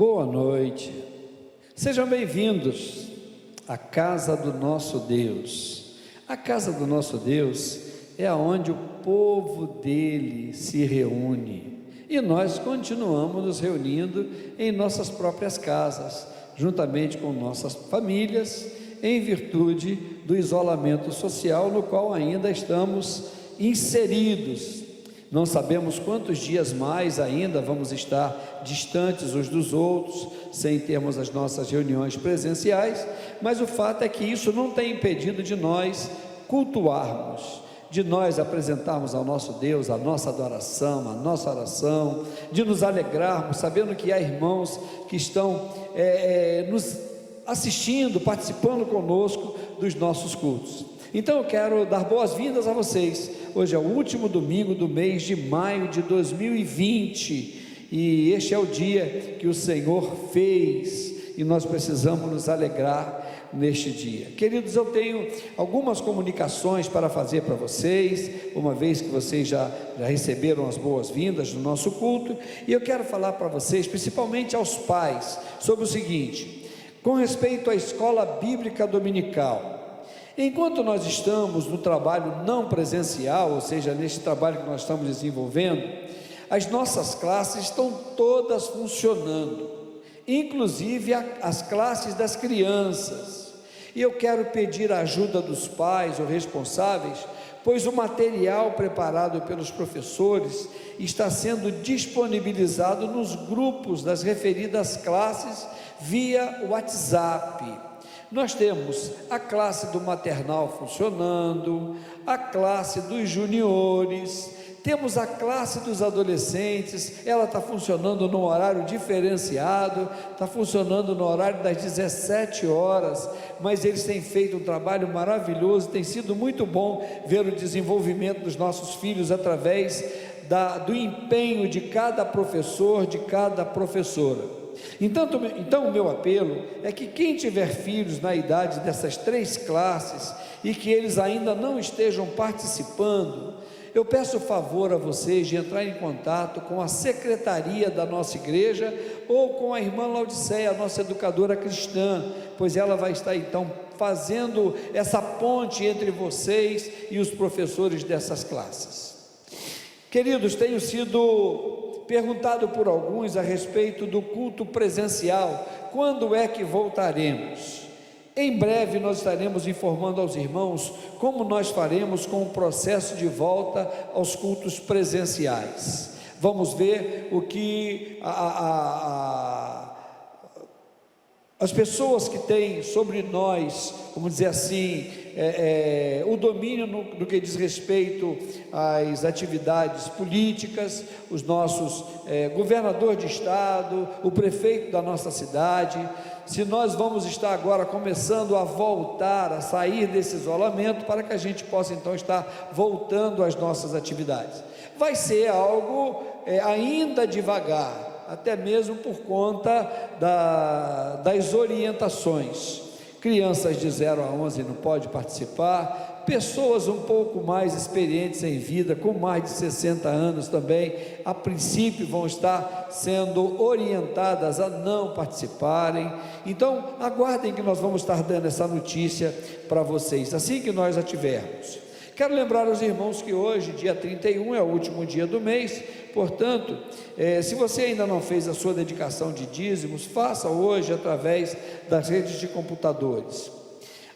Boa noite, sejam bem-vindos à casa do nosso Deus. A casa do nosso Deus é onde o povo dele se reúne e nós continuamos nos reunindo em nossas próprias casas, juntamente com nossas famílias, em virtude do isolamento social no qual ainda estamos inseridos. Não sabemos quantos dias mais ainda vamos estar distantes uns dos outros, sem termos as nossas reuniões presenciais, mas o fato é que isso não tem impedido de nós cultuarmos, de nós apresentarmos ao nosso Deus a nossa adoração, a nossa oração, de nos alegrarmos, sabendo que há irmãos que estão nos assistindo, participando conosco dos nossos cultos. Então eu quero dar boas-vindas a vocês. Hoje é o último domingo do mês de maio de 2020 e este é o dia que o Senhor fez e nós precisamos nos alegrar neste dia. Queridos, eu tenho algumas comunicações para fazer para vocês, uma vez que vocês já receberam as boas-vindas no nosso culto, e eu quero falar para vocês, principalmente aos pais, sobre o seguinte: com respeito à escola bíblica dominical. Enquanto nós estamos no trabalho não presencial, ou seja, neste trabalho que nós estamos desenvolvendo, as nossas classes estão todas funcionando, inclusive as classes das crianças, e eu quero pedir a ajuda dos pais ou responsáveis, pois o material preparado pelos professores está sendo disponibilizado nos grupos das referidas classes via WhatsApp. Nós temos a classe do maternal funcionando, a classe dos juniores, temos a classe dos adolescentes, ela está funcionando no horário diferenciado, está funcionando no horário das 17 horas, mas eles têm feito um trabalho maravilhoso, tem sido muito bom ver o desenvolvimento dos nossos filhos através do empenho de cada professor, de cada professora. Então o meu apelo é que quem tiver filhos na idade dessas três classes e que eles ainda não estejam participando, eu peço o favor a vocês de entrar em contato com a secretaria da nossa igreja ou com a irmã Laudiceia, a nossa educadora cristã, pois ela vai estar então fazendo essa ponte entre vocês e os professores dessas classes. Queridos, tenho sido perguntado por alguns a respeito do culto presencial, quando é que voltaremos? Em breve nós estaremos informando aos irmãos como nós faremos com o processo de volta aos cultos presenciais. Vamos ver o que as pessoas que têm sobre nós, vamos dizer assim, o domínio no que diz respeito às atividades políticas, os nossos governador de estado, o prefeito da nossa cidade, se nós vamos estar agora começando a voltar, a sair desse isolamento, para que a gente possa então estar voltando às nossas atividades. Vai ser algo ainda devagar, até mesmo por conta das orientações. Crianças de 0 a 11 não podem participar, pessoas um pouco mais experientes em vida, com mais de 60 anos também, a princípio vão estar sendo orientadas a não participarem. Então aguardem que nós vamos estar dando essa notícia para vocês, assim que nós a tivermos. Quero lembrar aos irmãos que hoje, dia 31, é o último dia do mês, portanto, se você ainda não fez a sua dedicação de dízimos, faça hoje através das redes de computadores.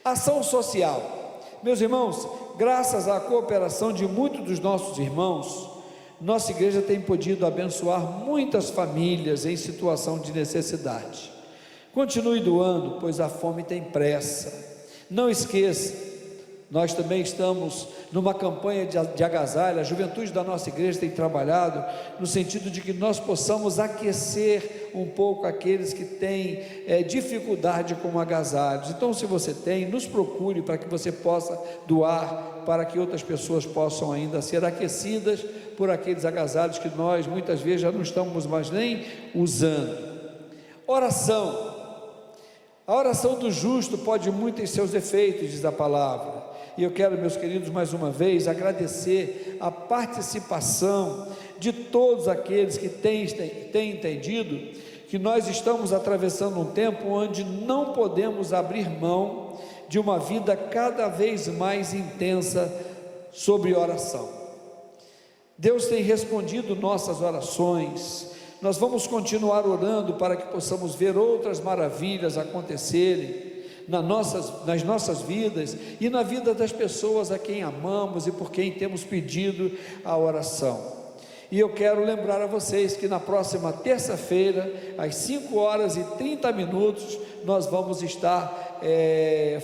Ação social. Meus irmãos, graças à cooperação de muitos dos nossos irmãos, nossa igreja tem podido abençoar muitas famílias em situação de necessidade. Continue doando, pois a fome tem pressa. Não esqueça, nós também estamos numa campanha de agasalho. A juventude da nossa igreja tem trabalhado no sentido de que nós possamos aquecer um pouco aqueles que têm dificuldade com agasalhos. Então, se você tem, nos procure para que você possa doar, para que outras pessoas possam ainda ser aquecidas por aqueles agasalhos que nós muitas vezes já não estamos mais nem usando. Oração. A oração do justo pode muito em seus efeitos, diz a palavra. E eu quero, meus queridos, mais uma vez agradecer a participação de todos aqueles que têm entendido que nós estamos atravessando um tempo onde não podemos abrir mão de uma vida cada vez mais intensa sobre oração. Deus tem respondido nossas orações. Nós vamos continuar orando para que possamos ver outras maravilhas acontecerem nas nossas vidas e na vida das pessoas a quem amamos e por quem temos pedido a oração. E eu quero lembrar a vocês que na próxima terça-feira, às 5h30, nós vamos estar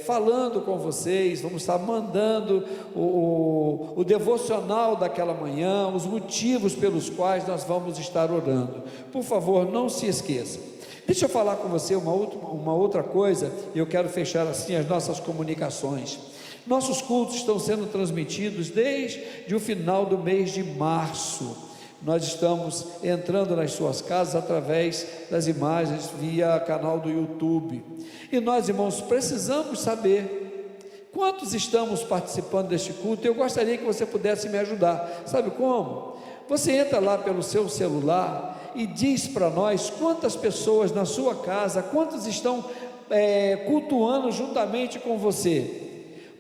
falando com vocês, vamos estar mandando o devocional daquela manhã, os motivos pelos quais nós vamos estar orando. Por favor, não se esqueça. Deixa eu falar com você uma outra coisa, e eu quero fechar assim as nossas comunicações. Nossos cultos estão sendo transmitidos desde o final do mês de março. Nós estamos entrando nas suas casas através das imagens via canal do YouTube. E nós, irmãos, precisamos saber quantos estamos participando deste culto. Eu gostaria que você pudesse me ajudar. Sabe como? Você entra lá pelo seu celular e diz para nós quantas pessoas na sua casa, quantos estão cultuando juntamente com você,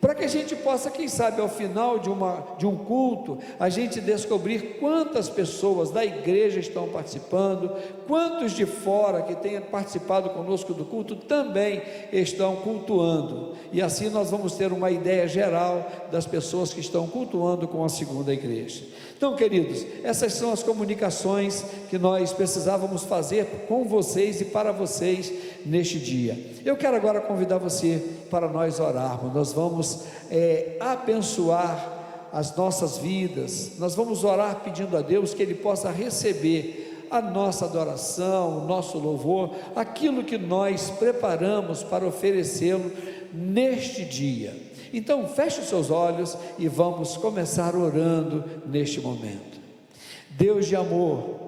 para que a gente possa, quem sabe, ao final de um culto, a gente descobrir quantas pessoas da igreja estão participando, quantos de fora que tenham participado conosco do culto também estão cultuando, e assim nós vamos ter uma ideia geral das pessoas que estão cultuando com a segunda igreja. Então, queridos, essas são as comunicações que nós precisávamos fazer com vocês e para vocês neste dia. Eu quero agora convidar você para nós orarmos. Nós vamos abençoar as nossas vidas, nós vamos orar pedindo a Deus que Ele possa receber a nossa adoração, o nosso louvor, aquilo que nós preparamos para oferecê-lo neste dia. Então feche os seus olhos e vamos começar orando neste momento. Deus de amor,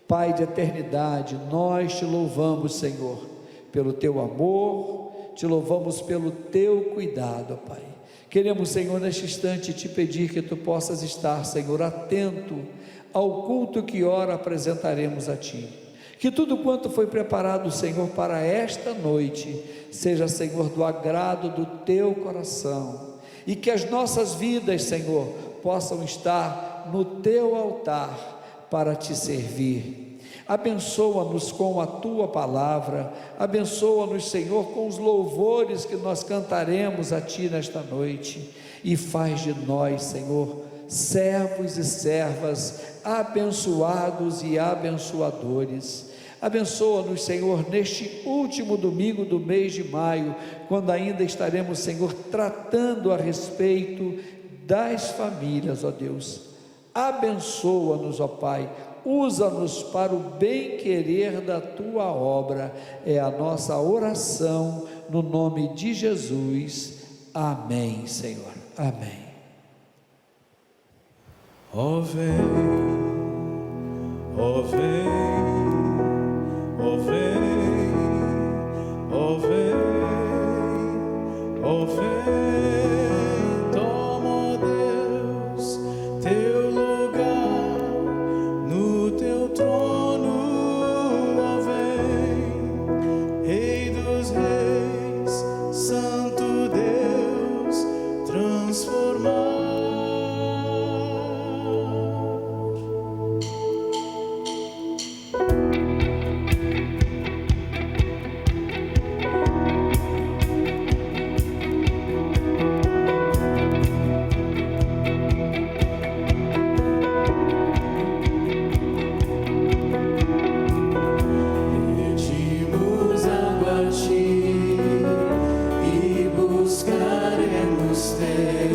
Pai de eternidade, nós te louvamos, Senhor, pelo teu amor, te louvamos pelo teu cuidado, Pai. Queremos, Senhor, neste instante te pedir que tu possas estar, Senhor, atento ao culto que ora apresentaremos a ti. Que tudo quanto foi preparado, Senhor, para esta noite, seja, Senhor, do agrado do teu coração, e que as nossas vidas, Senhor, possam estar no teu altar para te servir. Abençoa-nos com a tua palavra, abençoa-nos, Senhor, com os louvores que nós cantaremos a ti nesta noite, e faz de nós, Senhor, servos e servas abençoados e abençoadores. Abençoa-nos, Senhor, neste último domingo do mês de maio, quando ainda estaremos, Senhor, tratando a respeito das famílias, ó Deus. Abençoa-nos, ó Pai, usa-nos para o bem-querer da tua obra, é a nossa oração, no nome de Jesus. Amém, Senhor. Amém. Ó vem, ó vem, ó vem, ó vem, ó vem, toma, ó Deus, teu lugar no teu trono, ó vem, Rei dos reis, Santo Deus, transformar. E buscaremos ter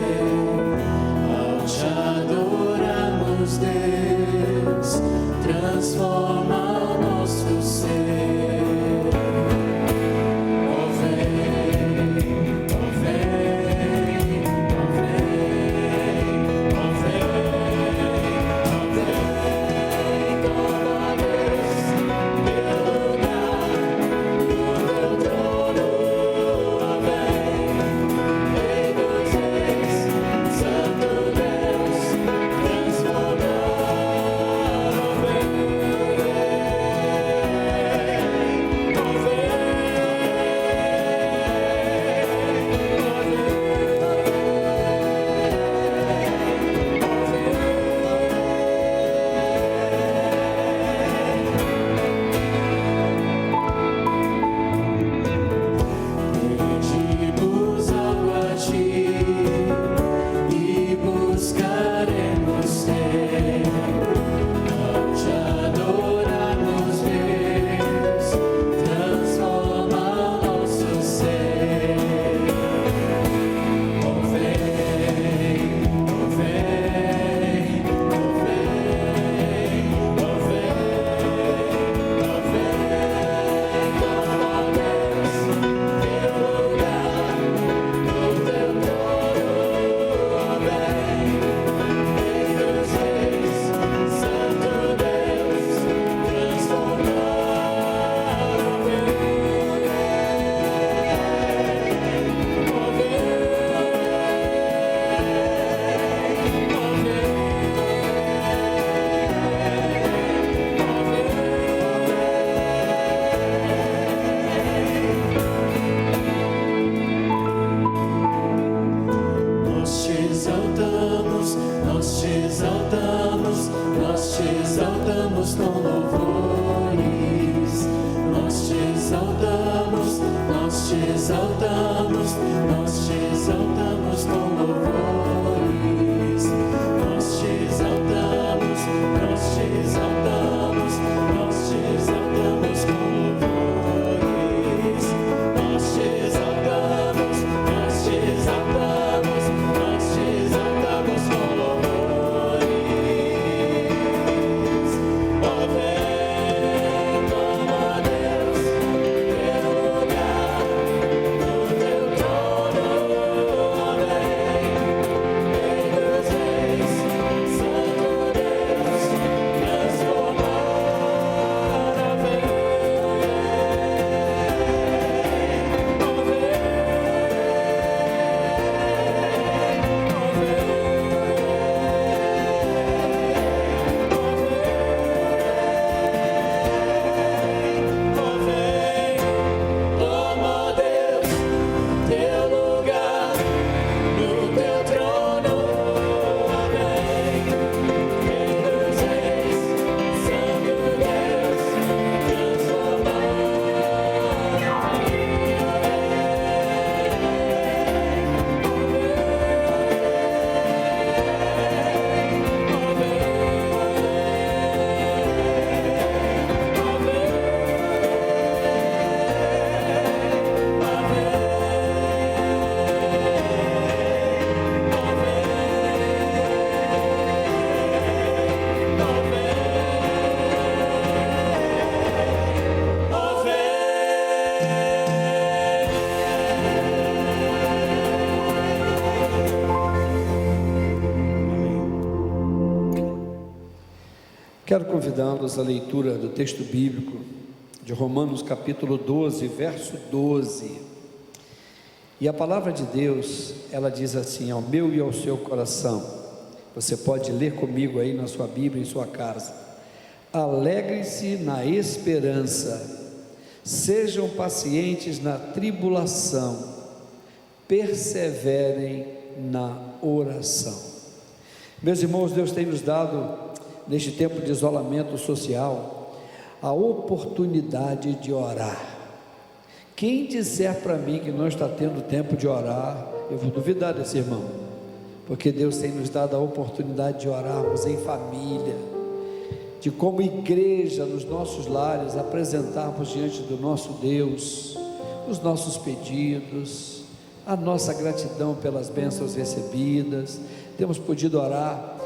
exaltamos, nós te exaltamos, nós te exaltamos com louvores. Nós te exaltamos, nós te exaltamos, nós te exaltamos com louvores. Nós te exaltamos, nós te exaltamos, nós te exaltamos com louvores. Nós te exaltamos, nós te exaltamos, nós te exaltamos com louvores. Ó, vem, toma Deus, teu lugar no teu trono, ó, vem, Rei dos Reis, Santo Deus, transformar, ó, vem, ó, vem, toma Deus, teu lugar no teu trono, amém. Rei dos Reis, Santo Deus, transformar, Quero convidá-los à leitura do texto bíblico de Romanos capítulo 12, verso 12. E a palavra de Deus, ela diz assim, ao meu e ao seu coração. Você pode ler comigo aí na sua Bíblia, em sua casa. Alegre-se na esperança, sejam pacientes na tribulação, perseverem na oração. Meus irmãos, Deus tem nos dado, neste tempo de isolamento social, a oportunidade de orar. Quem disser para mim que não está tendo tempo de orar, eu vou duvidar desse irmão, porque Deus tem nos dado a oportunidade de orarmos em família, de como igreja, nos nossos lares, apresentarmos diante do nosso Deus os nossos pedidos, a nossa gratidão pelas bênçãos recebidas. Temos podido orar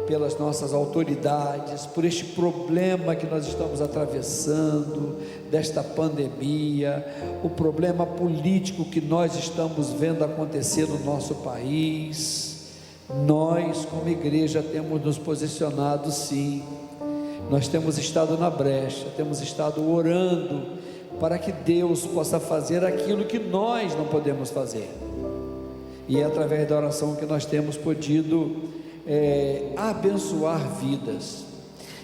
pelas nossas autoridades, por este problema que nós estamos atravessando, desta pandemia, o problema político que nós estamos vendo acontecer no nosso país. Nós, como igreja, temos nos posicionado sim, nós temos estado na brecha, temos estado orando, para que Deus possa fazer aquilo que nós não podemos fazer, e é através da oração que nós temos podido abençoar vidas.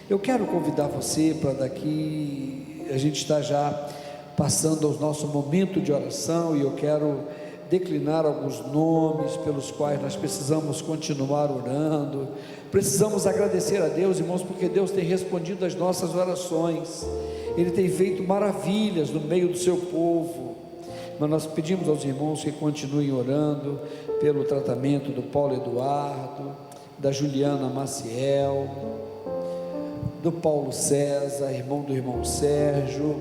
Eu quero convidar você para daqui, a gente está já passando ao nosso momento de oração, e eu quero declinar alguns nomes pelos quais nós precisamos continuar orando. Precisamos agradecer a Deus, irmãos, porque Deus tem respondido às nossas orações, Ele tem feito maravilhas no meio do seu povo. Mas nós pedimos aos irmãos que continuem orando pelo tratamento do Paulo Eduardo, da Juliana Maciel, do Paulo César, irmão do irmão Sérgio.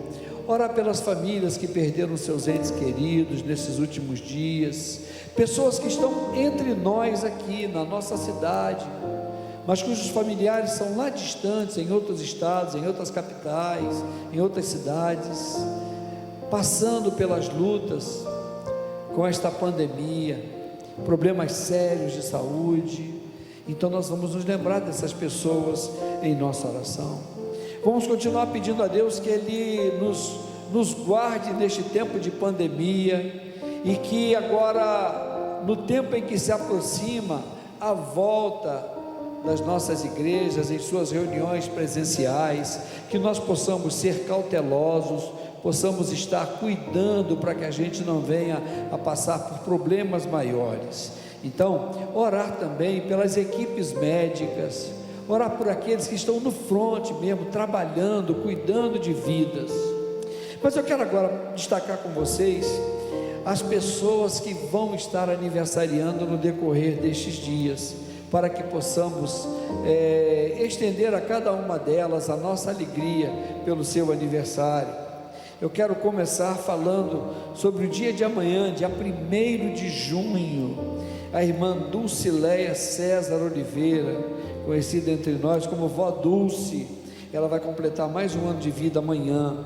Orar pelas famílias que perderam seus entes queridos nesses últimos dias, pessoas que estão entre nós aqui na nossa cidade, mas cujos familiares são lá distantes, em outros estados, em outras capitais, em outras cidades, passando pelas lutas com esta pandemia, problemas sérios de saúde. Então nós vamos nos lembrar dessas pessoas em nossa oração. Vamos continuar pedindo a Deus que Ele nos guarde neste tempo de pandemia, e que agora, no tempo em que se aproxima a volta das nossas igrejas, em suas reuniões presenciais, que nós possamos ser cautelosos, possamos estar cuidando para que a gente não venha a passar por problemas maiores. Então, orar também pelas equipes médicas, orar por aqueles que estão no fronte mesmo, trabalhando, cuidando de vidas. Mas eu quero agora destacar com vocês as pessoas que vão estar aniversariando no decorrer destes dias, para que possamos estender a cada uma delas a nossa alegria pelo seu aniversário. Eu quero começar falando sobre o dia de amanhã, dia 1º de junho, a irmã Dulcileia César Oliveira, conhecida entre nós como Vó Dulce. Ela vai completar mais um ano de vida amanhã.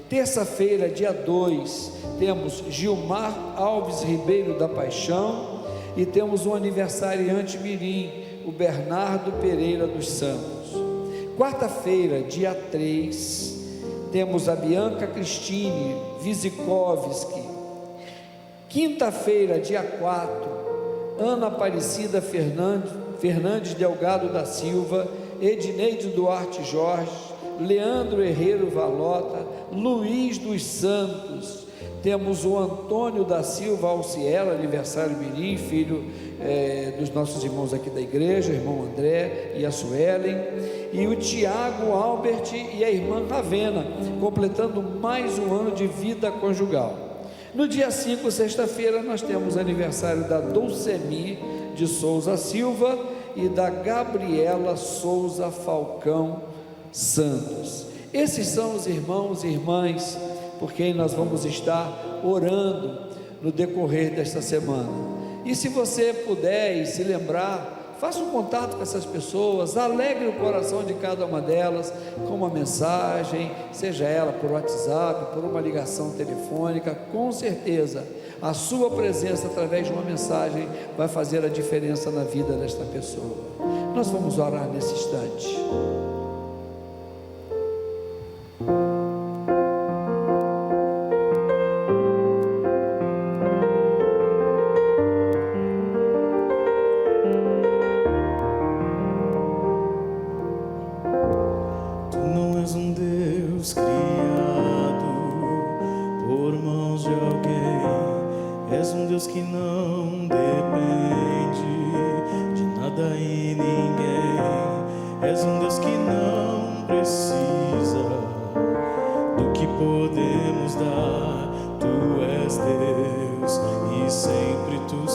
Terça-feira, dia 2, temos Gilmar Alves Ribeiro da Paixão, e temos um aniversariante mirim, o Bernardo Pereira dos Santos. Quarta-feira, dia 3, temos a Bianca Cristine Wisikovski. Quinta-feira, dia 4, Ana Aparecida Fernandes Delgado da Silva, Edneide Duarte Jorge, Leandro Herrero Valota, Luiz dos Santos. Temos o Antônio da Silva Alciela, aniversário mirim, filho dos nossos irmãos aqui da igreja, irmão André e a Suelen, e o Tiago Albert e a irmã Ravena, completando mais um ano de vida conjugal. No dia 5, sexta-feira, nós temos aniversário da Dulcemi de Souza Silva e da Gabriela Souza Falcão Santos. Esses são os irmãos e irmãs por quem nós vamos estar orando no decorrer desta semana. E se você puder e se lembrar, faça um contato com essas pessoas, alegre o coração de cada uma delas com uma mensagem, seja ela por WhatsApp, por uma ligação telefônica. Com certeza a sua presença através de uma mensagem vai fazer a diferença na vida desta pessoa. Nós vamos orar nesse instante. Sempre em tua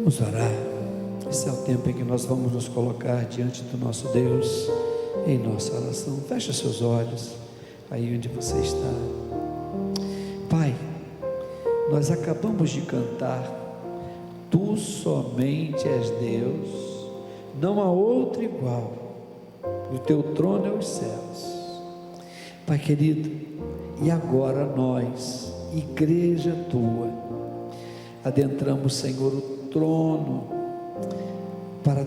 Vamos orar. Esse é o tempo em que nós vamos nos colocar diante do nosso Deus em nossa oração. Feche seus olhos aí onde você está. Pai, nós acabamos de cantar: Tu somente és Deus, não há outro igual, o teu trono é os céus. Pai querido, e agora nós, igreja tua, adentramos, Senhor, o trono para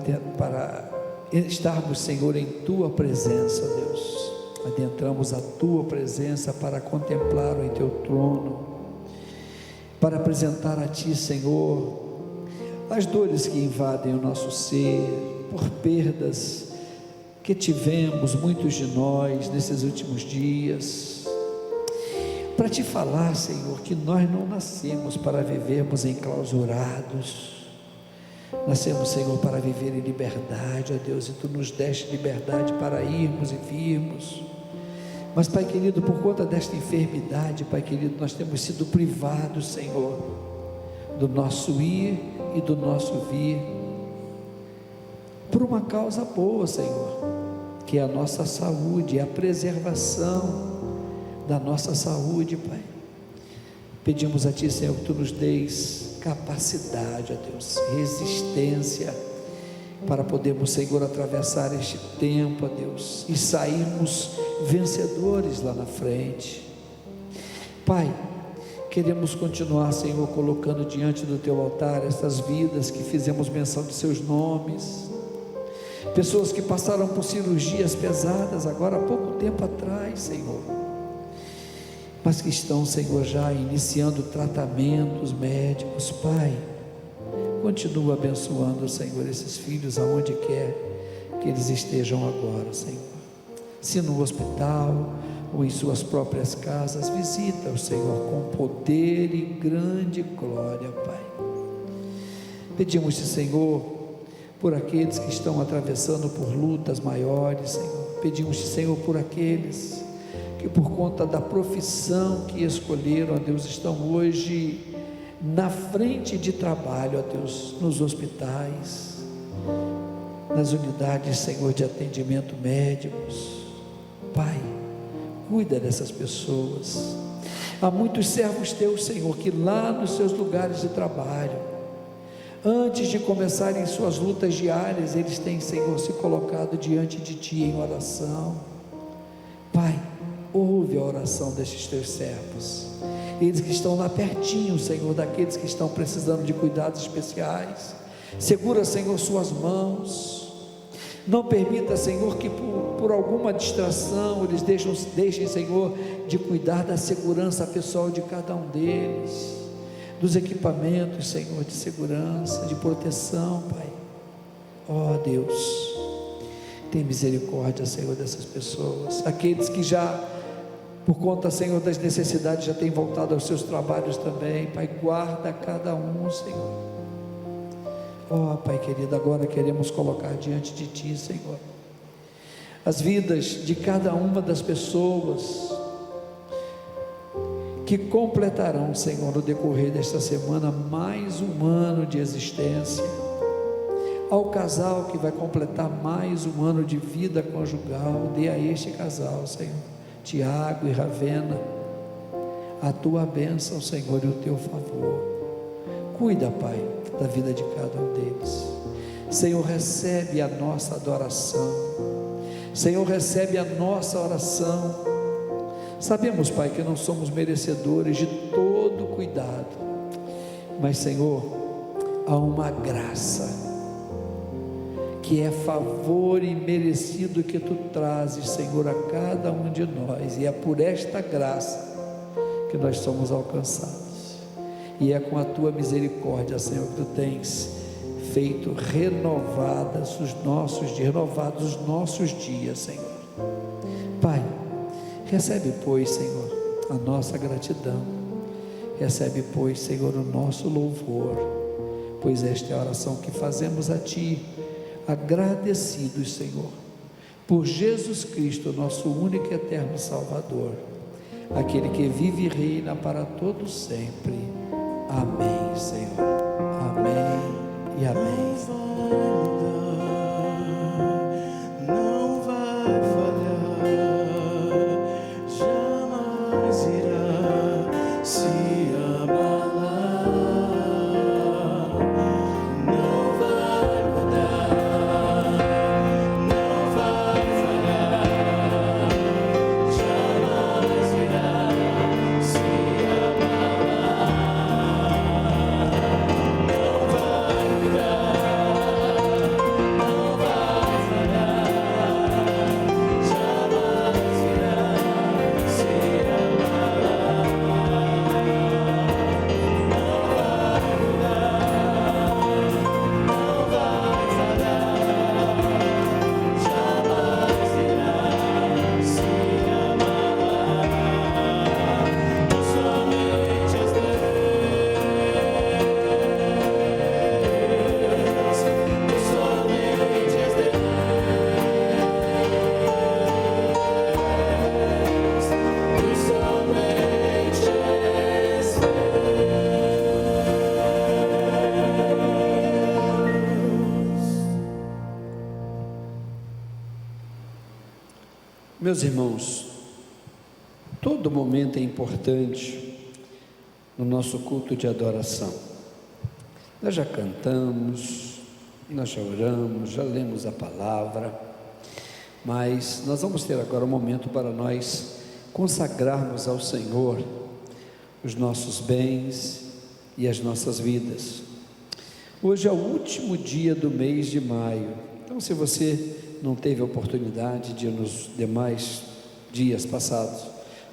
estarmos, Senhor, em tua presença, Deus. Adentramos a tua presença para contemplar o teu trono, para apresentar a ti, Senhor, as dores que invadem o nosso ser, por perdas que tivemos, muitos de nós, nesses últimos dias, para te falar, Senhor, que nós não nascemos para vivermos enclausurados, nascemos, Senhor, para viver em liberdade, ó Deus, e Tu nos deste liberdade para irmos e virmos. Mas, Pai querido, por conta desta enfermidade, Pai querido, nós temos sido privados, Senhor, do nosso ir e do nosso vir, por uma causa boa, Senhor, que é a nossa saúde, é a preservação da nossa saúde, Pai. Pedimos a Ti, Senhor, que Tu nos deis capacidade, ó Deus, resistência, para podermos, Senhor, atravessar este tempo, ó Deus, e sairmos vencedores lá na frente. Pai, queremos continuar, Senhor, colocando diante do Teu altar estas vidas que fizemos menção de seus nomes, pessoas que passaram por cirurgias pesadas agora há pouco tempo atrás, Senhor, mas que estão, Senhor, já iniciando tratamentos médicos. Pai, continua abençoando, Senhor, esses filhos aonde quer que eles estejam agora, Senhor, se no hospital ou em suas próprias casas, visita-os, Senhor, com poder e grande glória, Pai. Pedimos-te, Senhor, por aqueles que estão atravessando por lutas maiores, Senhor. Pedimos-te, Senhor, por aqueles que por conta da profissão que escolheram, ó Deus, estão hoje na frente de trabalho, ó Deus, nos hospitais, nas unidades, Senhor, de atendimento médicos. Pai, cuida dessas pessoas. Há muitos servos teus, Senhor, que lá nos seus lugares de trabalho, antes de começarem suas lutas diárias, eles têm, Senhor, se colocado diante de Ti em oração. Pai, ouve a oração destes Teus servos, eles que estão lá pertinho, Senhor, daqueles que estão precisando de cuidados especiais. Segura, Senhor, suas mãos, não permita, Senhor, que por alguma distração eles deixem, Senhor, de cuidar da segurança pessoal de cada um deles, dos equipamentos, Senhor, de segurança, de proteção, Pai. Ó Deus, tem misericórdia, Senhor, dessas pessoas, aqueles que já, por conta, Senhor, das necessidades, já têm voltado aos seus trabalhos também. Pai, guarda cada um, Senhor. Ó Pai querido, agora queremos colocar diante de Ti, Senhor, as vidas de cada uma das pessoas que completarão, Senhor, no decorrer desta semana, mais um ano de existência. Ao casal que vai completar mais um ano de vida conjugal, dê a este casal, Senhor, Tiago e Ravena, a Tua bênção, Senhor, e o Teu favor. Cuida, Pai, da vida de cada um deles. Senhor, recebe a nossa adoração. Senhor, recebe a nossa oração. Sabemos, Pai, que não somos merecedores de todo cuidado, mas, Senhor, há uma graça, que é favor imerecido que Tu trazes, Senhor, a cada um de nós, e é por esta graça que nós somos alcançados, e é com a Tua misericórdia, Senhor, que Tu tens feito renovados os nossos dias, Senhor. Pai, recebe, pois, Senhor, a nossa gratidão, recebe, pois, Senhor, o nosso louvor, pois esta é a oração que fazemos a Ti, agradecidos, Senhor, por Jesus Cristo, nosso único e eterno Salvador, aquele que vive e reina para todos sempre. Amém, Senhor. Amém e amém. Não vai falhar, jamais irá se abalar. Não vai mudar, não vai falhar, jamais irá se abalar. Não vai mudar, não vai falhar, jamais irá se abalar. Não vai mudar, não vai falhar, jamais irá se abalar. Somente és Deus, somente és Deus, somente és Deus. Meus irmãos, todo momento é importante no nosso culto de adoração. Nós já cantamos, nós já oramos, já lemos a palavra, mas nós vamos ter agora um momento para nós consagrarmos ao Senhor os nossos bens e as nossas vidas. Hoje é o último dia do mês de maio, então se você não teve a oportunidade de nos demais dias passados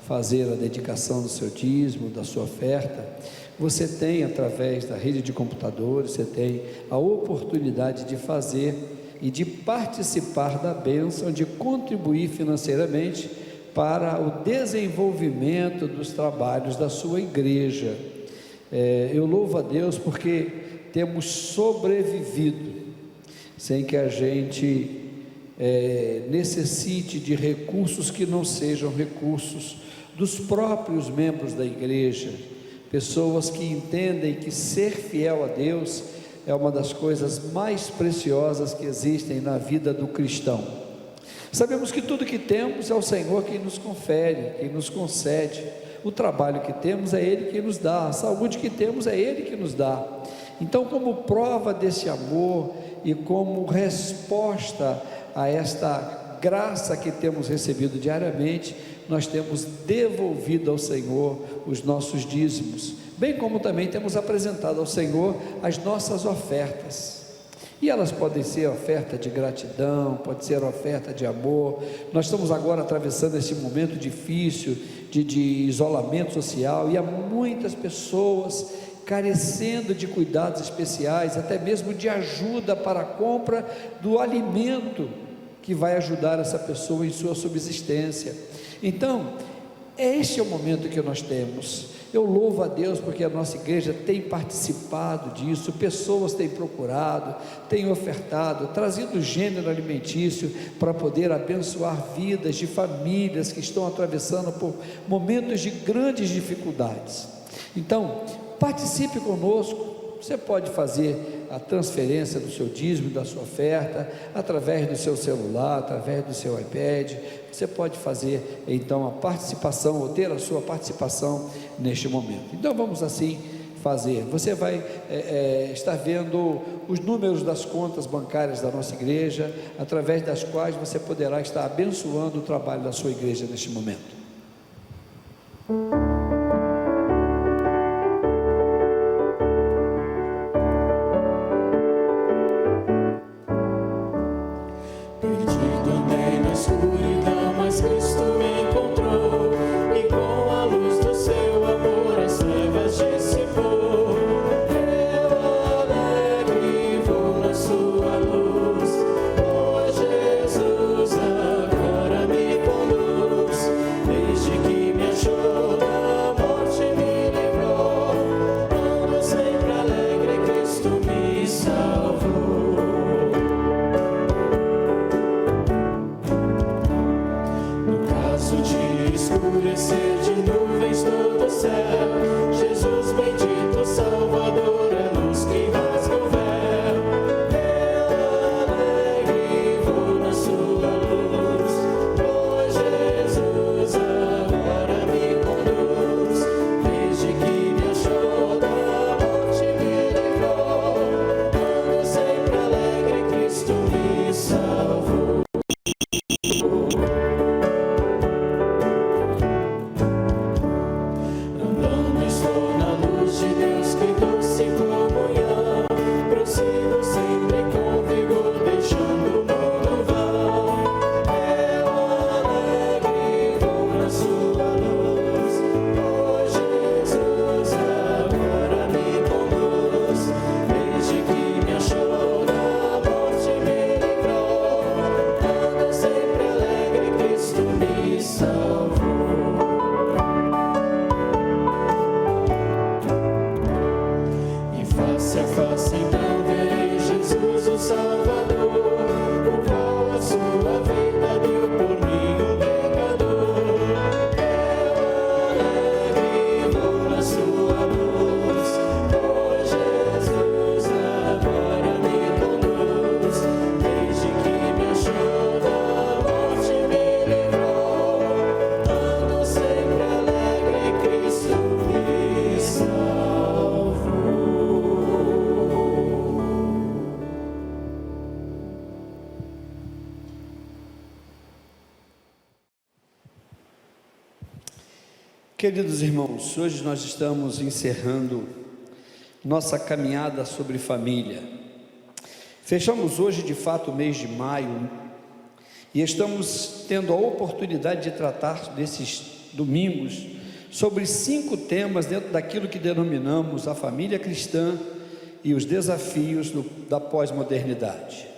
fazer a dedicação do seu dízimo, da sua oferta, você tem através da rede de computadores, você tem a oportunidade de fazer e de participar da bênção, de contribuir financeiramente para o desenvolvimento dos trabalhos da sua igreja. Eu louvo a Deus porque temos sobrevivido sem que a gente necessite de recursos que não sejam recursos dos próprios membros da igreja, pessoas que entendem que ser fiel a Deus é uma das coisas mais preciosas que existem na vida do cristão. Sabemos que tudo que temos é o Senhor quem nos confere, quem nos concede. O trabalho que temos é Ele que nos dá, a saúde que temos é Ele que nos dá. Então, como prova desse amor e como resposta a esta graça que temos recebido diariamente, nós temos devolvido ao Senhor os nossos dízimos, bem como também temos apresentado ao Senhor as nossas ofertas. E elas podem ser oferta de gratidão, pode ser oferta de amor. Nós estamos agora atravessando esse momento difícil de isolamento social, e há muitas pessoas carecendo de cuidados especiais, até mesmo de ajuda para a compra do alimento que vai ajudar essa pessoa em sua subsistência. Então, este é o momento que nós temos. Eu louvo a Deus porque a nossa igreja tem participado disso, pessoas têm procurado, têm ofertado, trazido gênero alimentício para poder abençoar vidas de famílias que estão atravessando por momentos de grandes dificuldades. Então, participe conosco. Você pode fazer a transferência do seu dízimo, da sua oferta, através do seu celular, através do seu iPad. Você pode fazer então a participação, ou ter a sua participação neste momento. Então vamos assim fazer. Você vai estar vendo os números das contas bancárias da nossa igreja, através das quais você poderá estar abençoando o trabalho da sua igreja neste momento. Perdido andei na escuridão, mas Cristo me encontrou, e com a luz do seu amor as trevas dissipou. Eu alegre vou na sua luz, pois Jesus agora me conduz, desde que me achou. Faça então ver Jesus o Salvador, o qual a sua vida deu por mim, um pecador. Eu alegre vou na sua luz, oh Jesus agora me conduz. Desde que me achou da morte me livrou, ando sempre alegre, Cristo me salvou. Queridos irmãos, hoje nós estamos encerrando nossa caminhada sobre família. Fechamos hoje de fato o mês de maio e estamos tendo a oportunidade de tratar desses domingos sobre 5 temas dentro daquilo que denominamos a família cristã e os desafios da pós-modernidade.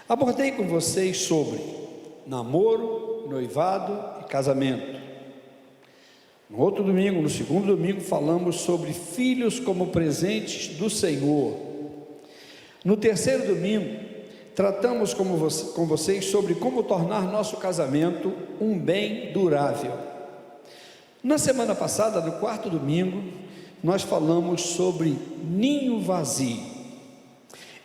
Abordei com vocês sobre namoro, noivado e casamento. No outro domingo, no segundo domingo, falamos sobre filhos como presentes do Senhor. No terceiro domingo, tratamos com vocês sobre como tornar nosso casamento um bem durável. Na semana passada, no quarto domingo, nós falamos sobre ninho vazio.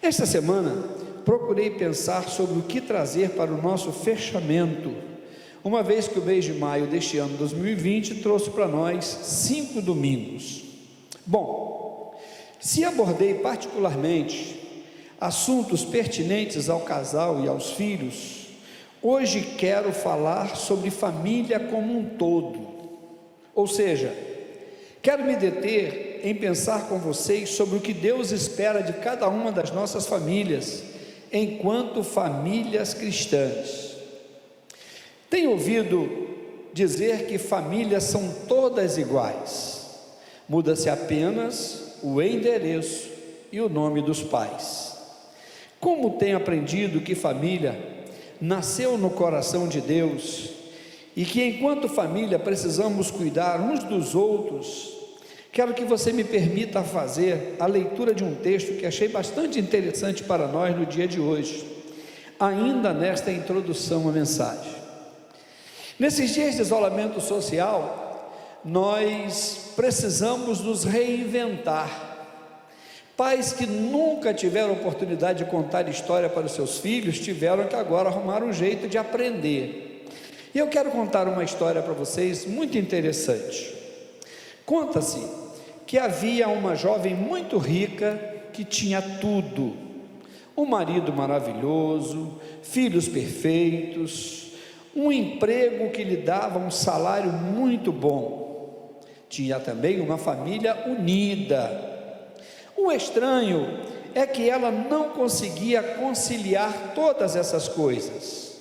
Esta semana, procurei pensar sobre o que trazer para o nosso fechamento, uma vez que o mês de maio deste ano 2020 trouxe para nós 5 domingos. Bom, se abordei particularmente assuntos pertinentes ao casal e aos filhos, hoje quero falar sobre família como um todo. Ou seja, quero me deter em pensar com vocês sobre o que Deus espera de cada uma das nossas famílias, enquanto famílias cristãs. Tenho ouvido dizer que famílias são todas iguais, muda-se apenas o endereço e o nome dos pais. Como tenho aprendido que família nasceu no coração de Deus e que enquanto família precisamos cuidar uns dos outros, quero que você me permita fazer a leitura de um texto que achei bastante interessante para nós no dia de hoje, ainda nesta introdução à mensagem. Nesses dias de isolamento social, nós precisamos nos reinventar. Pais que nunca tiveram oportunidade de contar história para os seus filhos, tiveram que agora arrumar um jeito de aprender. E eu quero contar uma história para vocês muito interessante. Conta-se que havia uma jovem muito rica que tinha tudo: um marido maravilhoso, filhos perfeitos, um emprego que lhe dava um salário muito bom. Tinha também uma família unida. O estranho é que ela não conseguia conciliar todas essas coisas.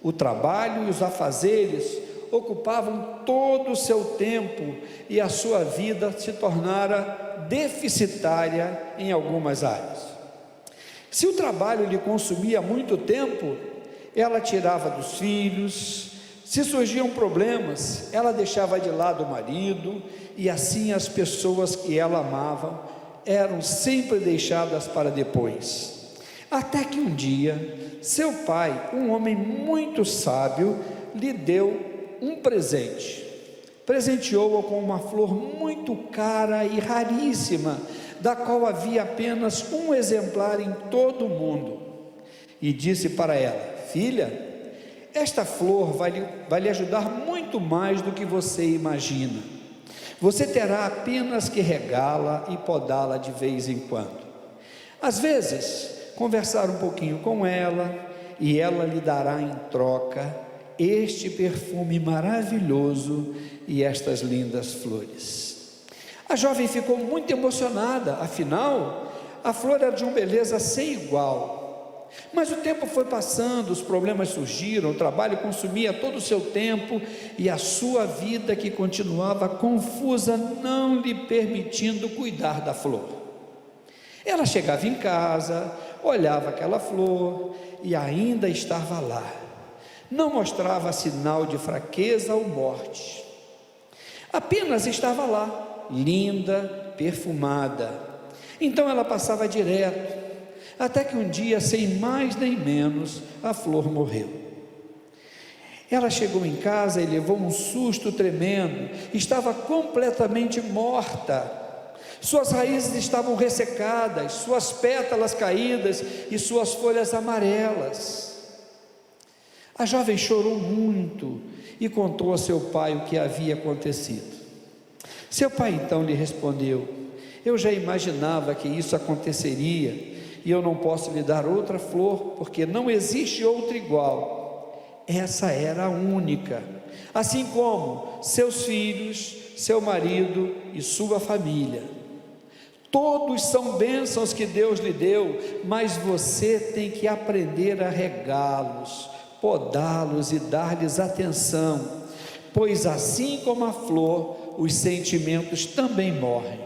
O trabalho e os afazeres ocupavam todo o seu tempo e a sua vida se tornara deficitária em algumas áreas. Se o trabalho lhe consumia muito tempo, ela tirava dos filhos. Se surgiam problemas, ela deixava de lado o marido, e assim as pessoas que ela amava eram sempre deixadas para depois. Até que um dia, seu pai, um homem muito sábio, lhe deu um presente. Presenteou-a com uma flor muito cara e raríssima, da qual havia apenas um exemplar em todo o mundo, e disse para ela: filha, esta flor vai lhe ajudar muito mais do que você imagina. Você terá apenas que regá-la e podá-la de vez em quando. Às vezes, conversar um pouquinho com ela, e ela lhe dará em troca este perfume maravilhoso e estas lindas flores. A jovem ficou muito emocionada, afinal, a flor era de uma beleza sem igual. Mas o tempo foi passando, os problemas surgiram, o trabalho consumia todo o seu tempo e a sua vida, que continuava confusa, não lhe permitindo cuidar da flor. Ela chegava em casa, olhava aquela flor e ainda estava lá, não mostrava sinal de fraqueza ou morte, apenas estava lá, linda, perfumada. Então ela passava direto, até que um dia, sem mais nem menos, a flor morreu. Ela chegou em casa e levou um susto tremendo, estava completamente morta, suas raízes estavam ressecadas, suas pétalas caídas e suas folhas amarelas. A jovem chorou muito e contou a seu pai o que havia acontecido. Seu pai então lhe respondeu: eu já imaginava que isso aconteceria, e eu não posso lhe dar outra flor, porque não existe outra igual. Essa era a única, assim como seus filhos, seu marido e sua família. Todos são bênçãos que Deus lhe deu, mas você tem que aprender a regá-los, podá-los e dar-lhes atenção, pois assim como a flor, os sentimentos também morrem.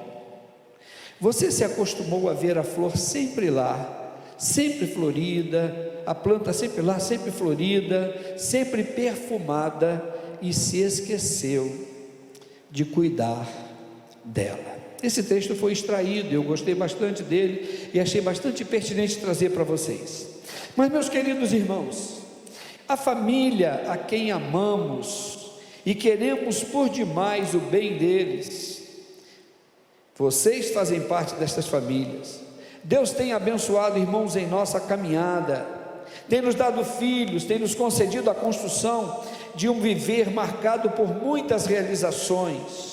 Você se acostumou a ver a flor sempre lá, sempre florida, a planta sempre lá, sempre florida, sempre perfumada, e se esqueceu de cuidar dela. Esse texto foi extraído, eu gostei bastante dele e achei bastante pertinente trazer para vocês. Mas, meus queridos irmãos, a família a quem amamos e queremos por demais o bem deles, vocês fazem parte destas famílias. Deus tem abençoado, irmãos, em nossa caminhada, tem nos dado filhos, tem nos concedido a construção de um viver marcado por muitas realizações,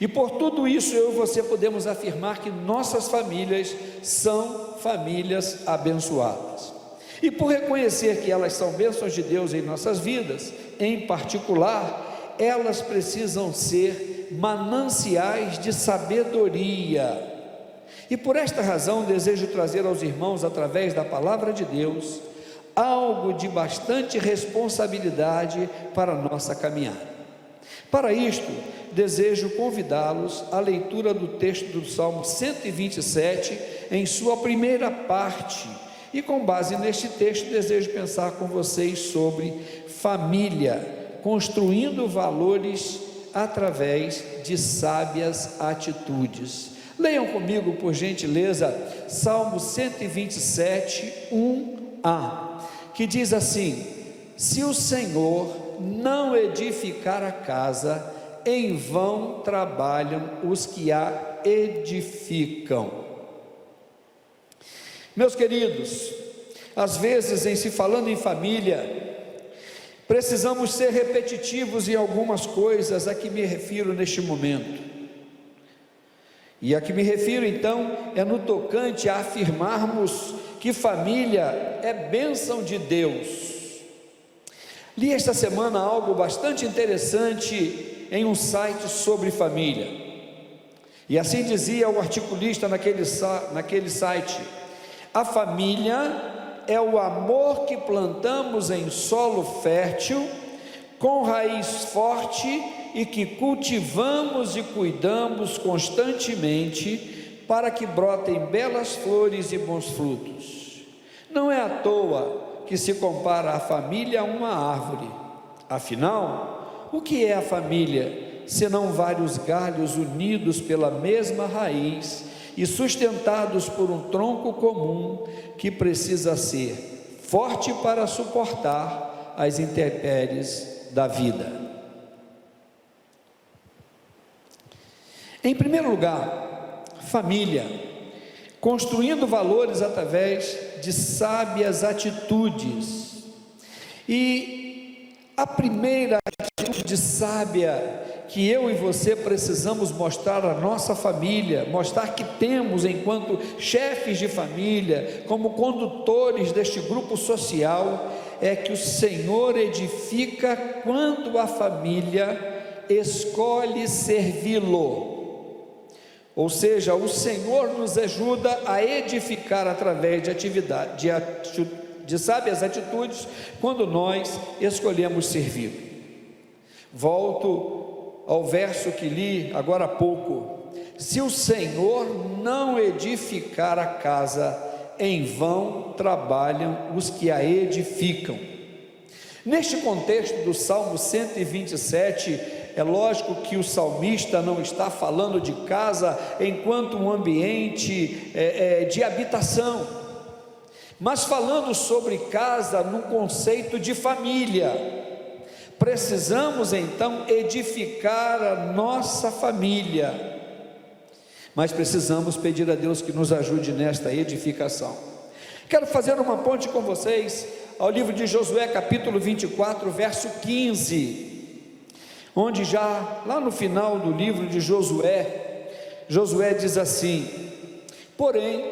e por tudo isso eu e você podemos afirmar que nossas famílias são famílias abençoadas, e por reconhecer que elas são bênçãos de Deus em nossas vidas, em particular, elas precisam ser mananciais de sabedoria. E por esta razão desejo trazer aos irmãos, através da palavra de Deus, algo de bastante responsabilidade para a nossa caminhada. Para isto, desejo convidá-los à leitura do texto do Salmo 127, em sua primeira parte, e com base neste texto, desejo pensar com vocês sobre família, construindo valores através de sábias atitudes. Leiam comigo, por gentileza, Salmo 127, 1a, que diz assim: se o Senhor não edificar a casa, em vão trabalham os que a edificam. Meus queridos, às vezes, em se falando em família, precisamos ser repetitivos em algumas coisas a que me refiro neste momento. E a que me refiro então é no tocante a afirmarmos que família é bênção de Deus. Li esta semana algo bastante interessante em um site sobre família, e assim dizia o articulista naquele site: a família é o amor que plantamos em solo fértil, com raiz forte, e que cultivamos e cuidamos constantemente para que brotem belas flores e bons frutos. Não é à toa que se compara a família a uma árvore. Afinal, o que é a família, senão vários galhos unidos pela mesma raiz e sustentados por um tronco comum que precisa ser forte para suportar as intempéries da vida? Em primeiro lugar, família, construindo valores através de sábias atitudes. E a primeira atitude sábia que eu e você precisamos mostrar à nossa família, mostrar que temos enquanto chefes de família, como condutores deste grupo social, é que o Senhor edifica quando a família escolhe servi-lo. Ou seja, o Senhor nos ajuda a edificar através de sábias atitudes, quando nós escolhemos servir. Volto ao verso que li agora há pouco: se o Senhor não edificar a casa, em vão trabalham os que a edificam. Neste contexto do Salmo 127, É lógico que o salmista não está falando de casa enquanto um ambiente de habitação, mas falando sobre casa no conceito de família. Precisamos então edificar a nossa família, mas precisamos pedir a Deus que nos ajude nesta edificação. Quero fazer uma ponte com vocês ao livro de Josué, capítulo 24, verso 15, onde já lá no final do livro de Josué diz assim: porém,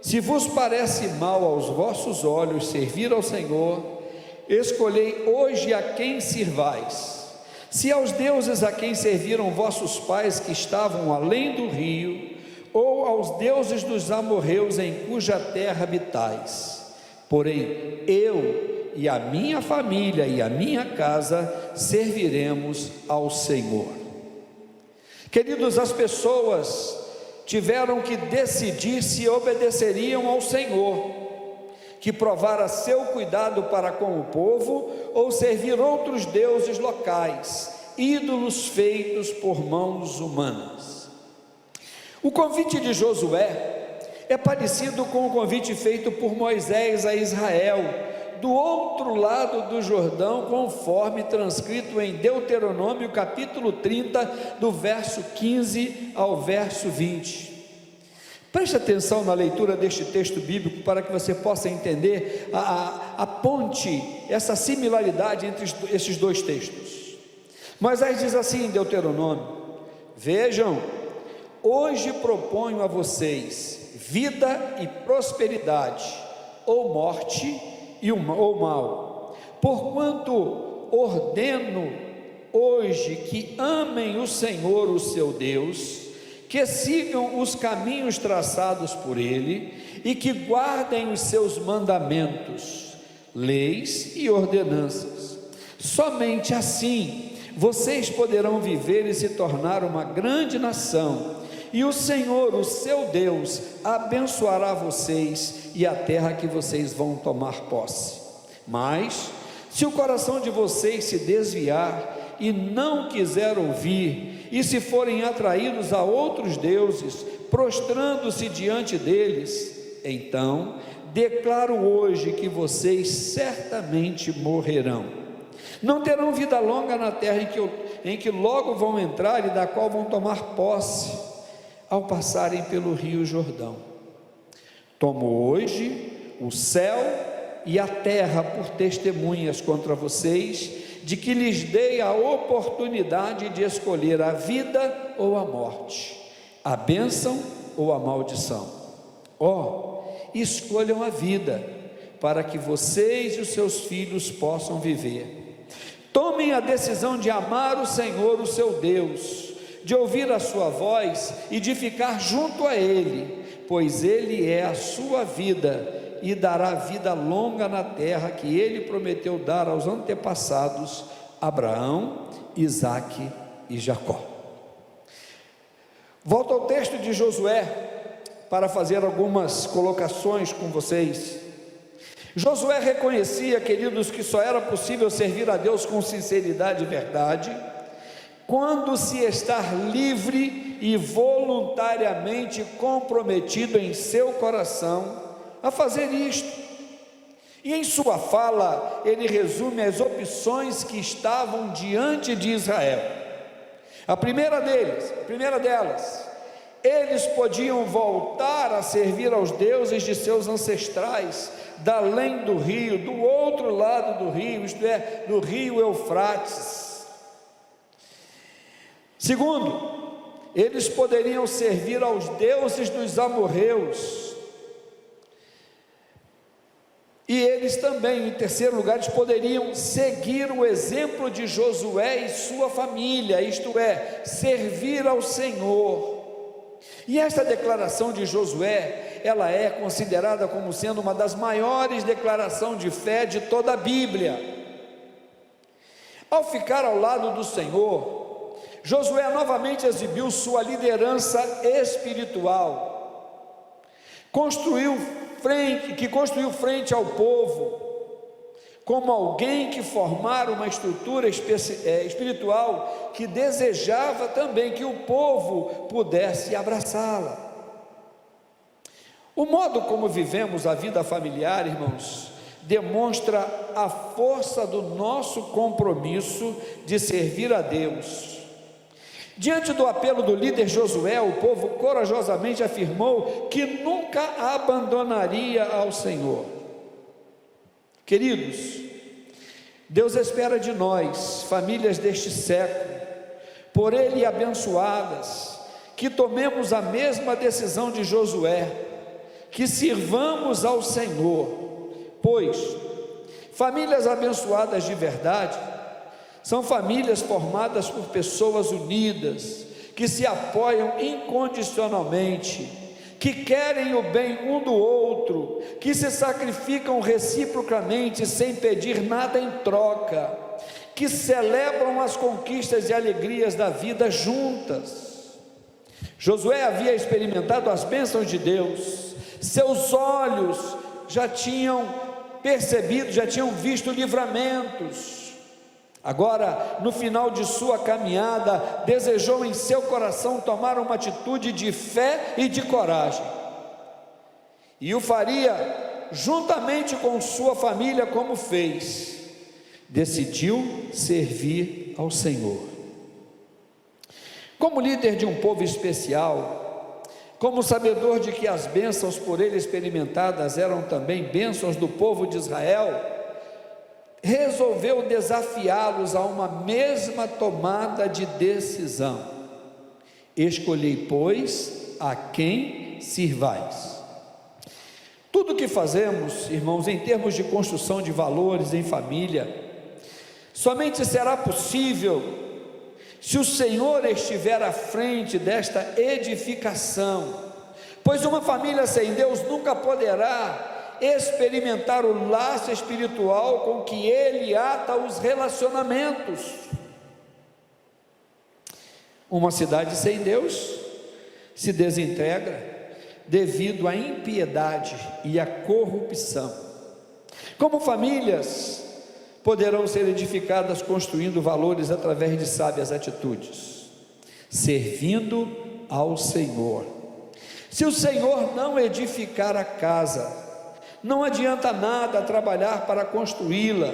se vos parece mal aos vossos olhos servir ao Senhor, escolhei hoje a quem sirvais, se aos deuses a quem serviram vossos pais que estavam além do rio, ou aos deuses dos amorreus em cuja terra habitais. Porém, eu e a minha família e a minha casa serviremos ao Senhor. Queridos, as pessoas tiveram que decidir se obedeceriam ao Senhor, que provara seu cuidado para com o povo, ou servir outros deuses locais, ídolos feitos por mãos humanas. O convite de Josué é parecido com o convite feito por Moisés a Israel, do outro lado do Jordão, conforme transcrito em Deuteronômio capítulo 30, do verso 15 ao verso 20. Preste atenção na leitura deste texto bíblico para que você possa entender a ponte, essa similaridade entre esses dois textos. Moisés diz assim em Deuteronômio: vejam, hoje proponho a vocês vida e prosperidade, ou morte ou mal, porquanto ordeno hoje que amem o Senhor, o seu Deus, que sigam os caminhos traçados por Ele e que guardem os seus mandamentos, leis e ordenanças. Somente assim vocês poderão viver e se tornar uma grande nação, e o Senhor, o seu Deus, abençoará vocês e a terra que vocês vão tomar posse. Mas, se o coração de vocês se desviar e não quiser ouvir, e se forem atraídos a outros deuses, prostrando-se diante deles, então declaro hoje que vocês certamente morrerão. Não terão vida longa na terra em que logo vão entrar e da qual vão tomar posse ao passarem pelo rio Jordão. Tomo hoje o céu e a terra por testemunhas contra vocês, de que lhes dei a oportunidade de escolher a vida ou a morte, a bênção ou a maldição. Escolham a vida, para que vocês e os seus filhos possam viver. Tomem a decisão de amar o Senhor, o seu Deus, de ouvir a sua voz e de ficar junto a Ele, pois Ele é a sua vida e dará vida longa na terra que Ele prometeu dar aos antepassados, Abraão, Isaque e Jacó. Volto ao texto de Josué para fazer algumas colocações com vocês. Josué reconhecia, queridos, que só era possível servir a Deus com sinceridade e verdade quando se estar livre e voluntariamente comprometido em seu coração a fazer isto. E em sua fala ele resume as opções que estavam diante de Israel. A primeira delas, eles podiam voltar a servir aos deuses de seus ancestrais, da além do rio, do outro lado do rio, isto é, do rio Eufrates. Segundo, eles poderiam servir aos deuses dos amorreus. E eles também, em terceiro lugar, eles poderiam seguir o exemplo de Josué e sua família, isto é, servir ao Senhor. E esta declaração de Josué, ela é considerada como sendo uma das maiores declarações de fé de toda a Bíblia. Ao ficar ao lado do Senhor, Josué novamente exibiu sua liderança espiritual, construiu frente ao povo, como alguém que formara uma estrutura espiritual, que desejava também que o povo pudesse abraçá-la. O modo como vivemos a vida familiar, irmãos, demonstra a força do nosso compromisso de servir a Deus. Diante do apelo do líder Josué, o povo corajosamente afirmou que nunca abandonaria ao Senhor. Queridos, Deus espera de nós, famílias deste século, por Ele abençoadas, que tomemos a mesma decisão de Josué, que sirvamos ao Senhor, pois famílias abençoadas de verdade são famílias formadas por pessoas unidas, que se apoiam incondicionalmente, que querem o bem um do outro, que se sacrificam reciprocamente sem pedir nada em troca, que celebram as conquistas e alegrias da vida juntas. Josué havia experimentado as bênçãos de Deus, seus olhos já tinham percebido, já tinham visto livramentos. Agora, no final de sua caminhada, desejou em seu coração tomar uma atitude de fé e de coragem, e o faria juntamente com sua família, como fez. Decidiu servir ao Senhor. Como líder de um povo especial, como sabedor de que as bênçãos por ele experimentadas eram também bênçãos do povo de Israel, resolveu desafiá-los a uma mesma tomada de decisão. Escolhei, pois, a quem sirvais. Tudo que fazemos, irmãos, em termos de construção de valores em família, somente será possível se o Senhor estiver à frente desta edificação, pois uma família sem Deus nunca poderá experimentar o laço espiritual com que Ele ata os relacionamentos. Uma cidade sem Deus se desintegra devido à impiedade e à corrupção. Como famílias poderão ser edificadas construindo valores através de sábias atitudes, servindo ao Senhor. Se o Senhor não edificar a casa, não adianta nada trabalhar para construí-la.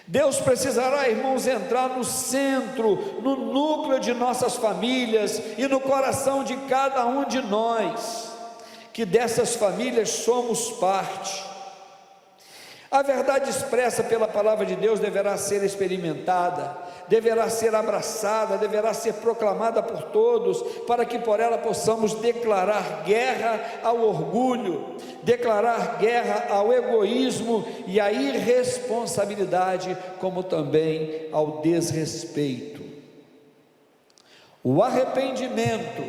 Deus precisará, irmãos, entrar no centro, no núcleo de nossas famílias e no coração de cada um de nós, que dessas famílias somos parte. A verdade expressa pela palavra de Deus deverá ser experimentada, deverá ser abraçada, deverá ser proclamada por todos, para que por ela possamos declarar guerra ao orgulho, declarar guerra ao egoísmo e à irresponsabilidade, como também ao desrespeito. O arrependimento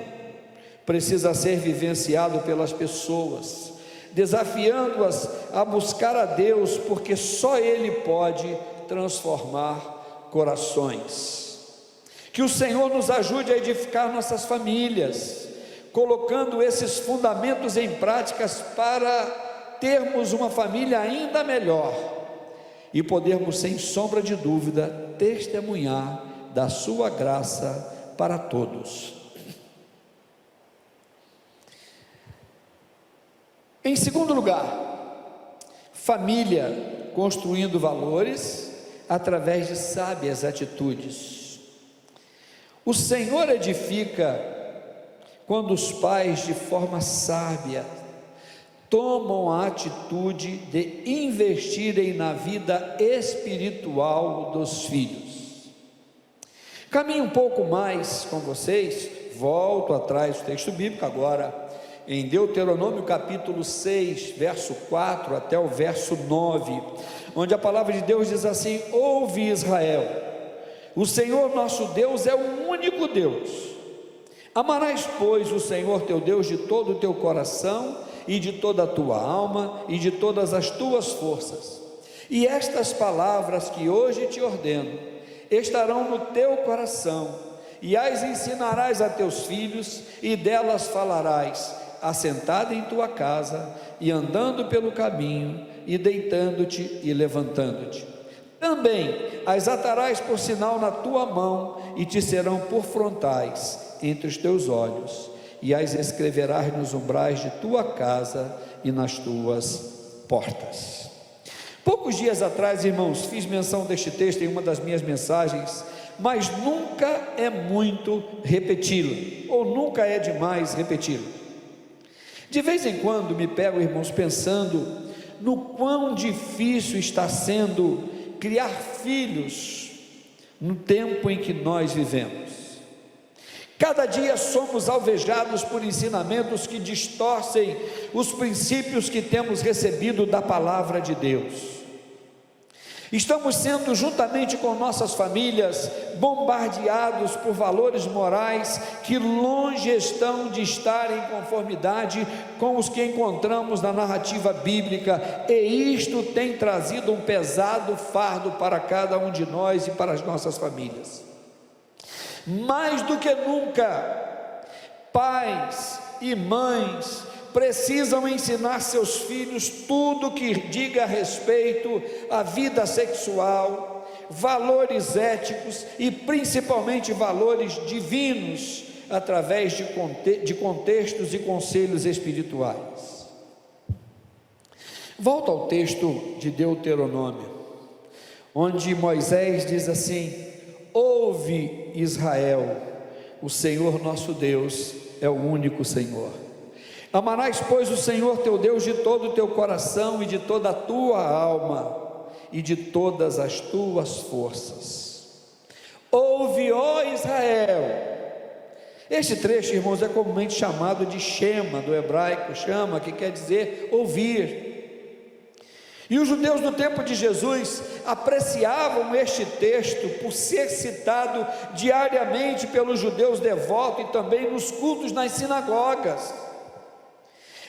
precisa ser vivenciado pelas pessoas, desafiando-as a buscar a Deus, porque só Ele pode transformar corações. Que o Senhor nos ajude a edificar nossas famílias, colocando esses fundamentos em práticas para termos uma família ainda melhor e podermos, sem sombra de dúvida, testemunhar da sua graça para todos. Em segundo lugar, família construindo valores através de sábias atitudes. O Senhor edifica quando os pais, de forma sábia, tomam a atitude de investirem na vida espiritual dos filhos. Caminho um pouco mais com vocês, volto atrás do texto bíblico agora, em Deuteronômio capítulo 6, verso 4 até o verso 9, onde a palavra de Deus diz assim: ouve, Israel, o Senhor nosso Deus é o único Deus. Amarás, pois, o Senhor teu Deus de todo o teu coração e de toda a tua alma e de todas as tuas forças. E estas palavras que hoje te ordeno estarão no teu coração, e as ensinarás a teus filhos, e delas falarás assentada em tua casa, e andando pelo caminho, e deitando-te e levantando-te. Também as atarás por sinal na tua mão, e te serão por frontais entre os teus olhos, e as escreverás nos umbrais de tua casa e nas tuas portas. Poucos dias atrás, irmãos, fiz menção deste texto em uma das minhas mensagens, mas nunca é muito repeti-lo, ou nunca é demais repeti-lo. De vez em quando me pego, irmãos, pensando no quão difícil está sendo criar filhos no tempo em que nós vivemos. Cada dia somos alvejados por ensinamentos que distorcem os princípios que temos recebido da palavra de Deus. Estamos sendo, juntamente com nossas famílias, bombardeados por valores morais que longe estão de estar em conformidade com os que encontramos na narrativa bíblica, e isto tem trazido um pesado fardo para cada um de nós e para as nossas famílias. Mais do que nunca, pais e mães precisam ensinar seus filhos tudo que diga a respeito à vida sexual, valores éticos e principalmente valores divinos, através de contextos e conselhos espirituais. Volto ao texto de Deuteronômio, onde Moisés diz assim: ouve, Israel, o Senhor nosso Deus é o único Senhor. Amarás, pois, o Senhor teu Deus de todo o teu coração e de toda a tua alma e de todas as tuas forças. Ouve, ó Israel. Este trecho, irmãos, é comumente chamado de Shema, do hebraico Shama, que quer dizer ouvir. E os judeus do tempo de Jesus apreciavam este texto por ser citado diariamente pelos judeus devotos e também nos cultos nas sinagogas.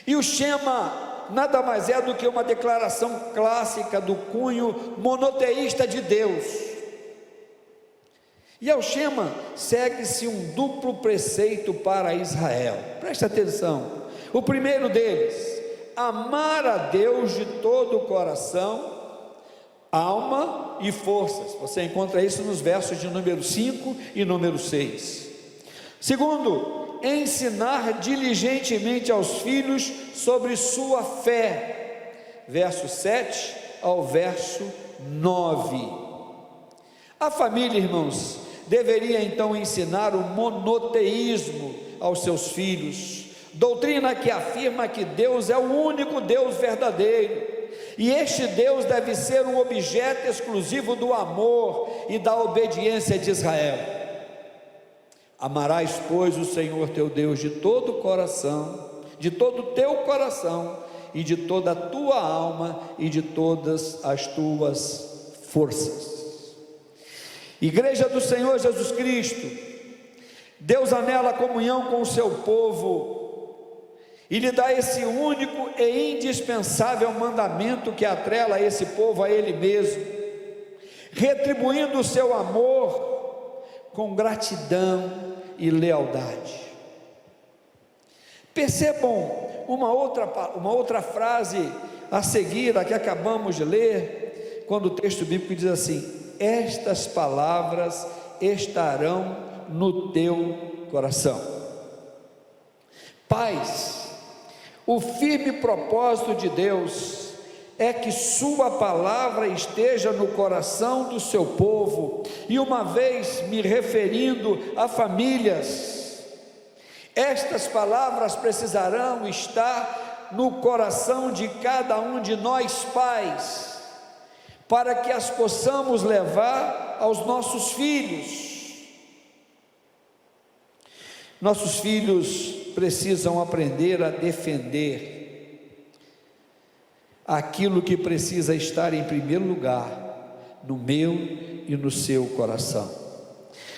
E o Shema nada mais é do que uma declaração clássica do cunho monoteísta de Deus. E ao Shema segue-se um duplo preceito para Israel. Preste atenção. O primeiro deles: amar a Deus de todo o coração, alma e forças. Você encontra isso nos versos de número 5 e número 6. Segundo, ensinar diligentemente aos filhos sobre sua fé, verso 7 ao verso 9. A família, irmãos, deveria então ensinar o monoteísmo aos seus filhos, doutrina que afirma que Deus é o único Deus verdadeiro, e este Deus deve ser um objeto exclusivo do amor e da obediência de Israel. Amarás, pois, o Senhor teu Deus de todo o coração, de todo o teu coração, e de toda a tua alma, e de todas as tuas forças. Igreja do Senhor Jesus Cristo, Deus anela a comunhão com o seu povo, e lhe dá esse único e indispensável mandamento que atrela esse povo a Ele mesmo, retribuindo o seu amor com gratidão e lealdade. Percebam uma outra frase a seguir, a que acabamos de ler, quando o texto bíblico diz assim: estas palavras estarão no teu coração. Pais, o firme propósito de Deus é que sua palavra esteja no coração do seu povo. E uma vez me referindo a famílias, estas palavras precisarão estar no coração de cada um de nós pais, para que as possamos levar aos nossos filhos. Nossos filhos precisam aprender a defender aquilo que precisa estar em primeiro lugar no meu e no seu coração.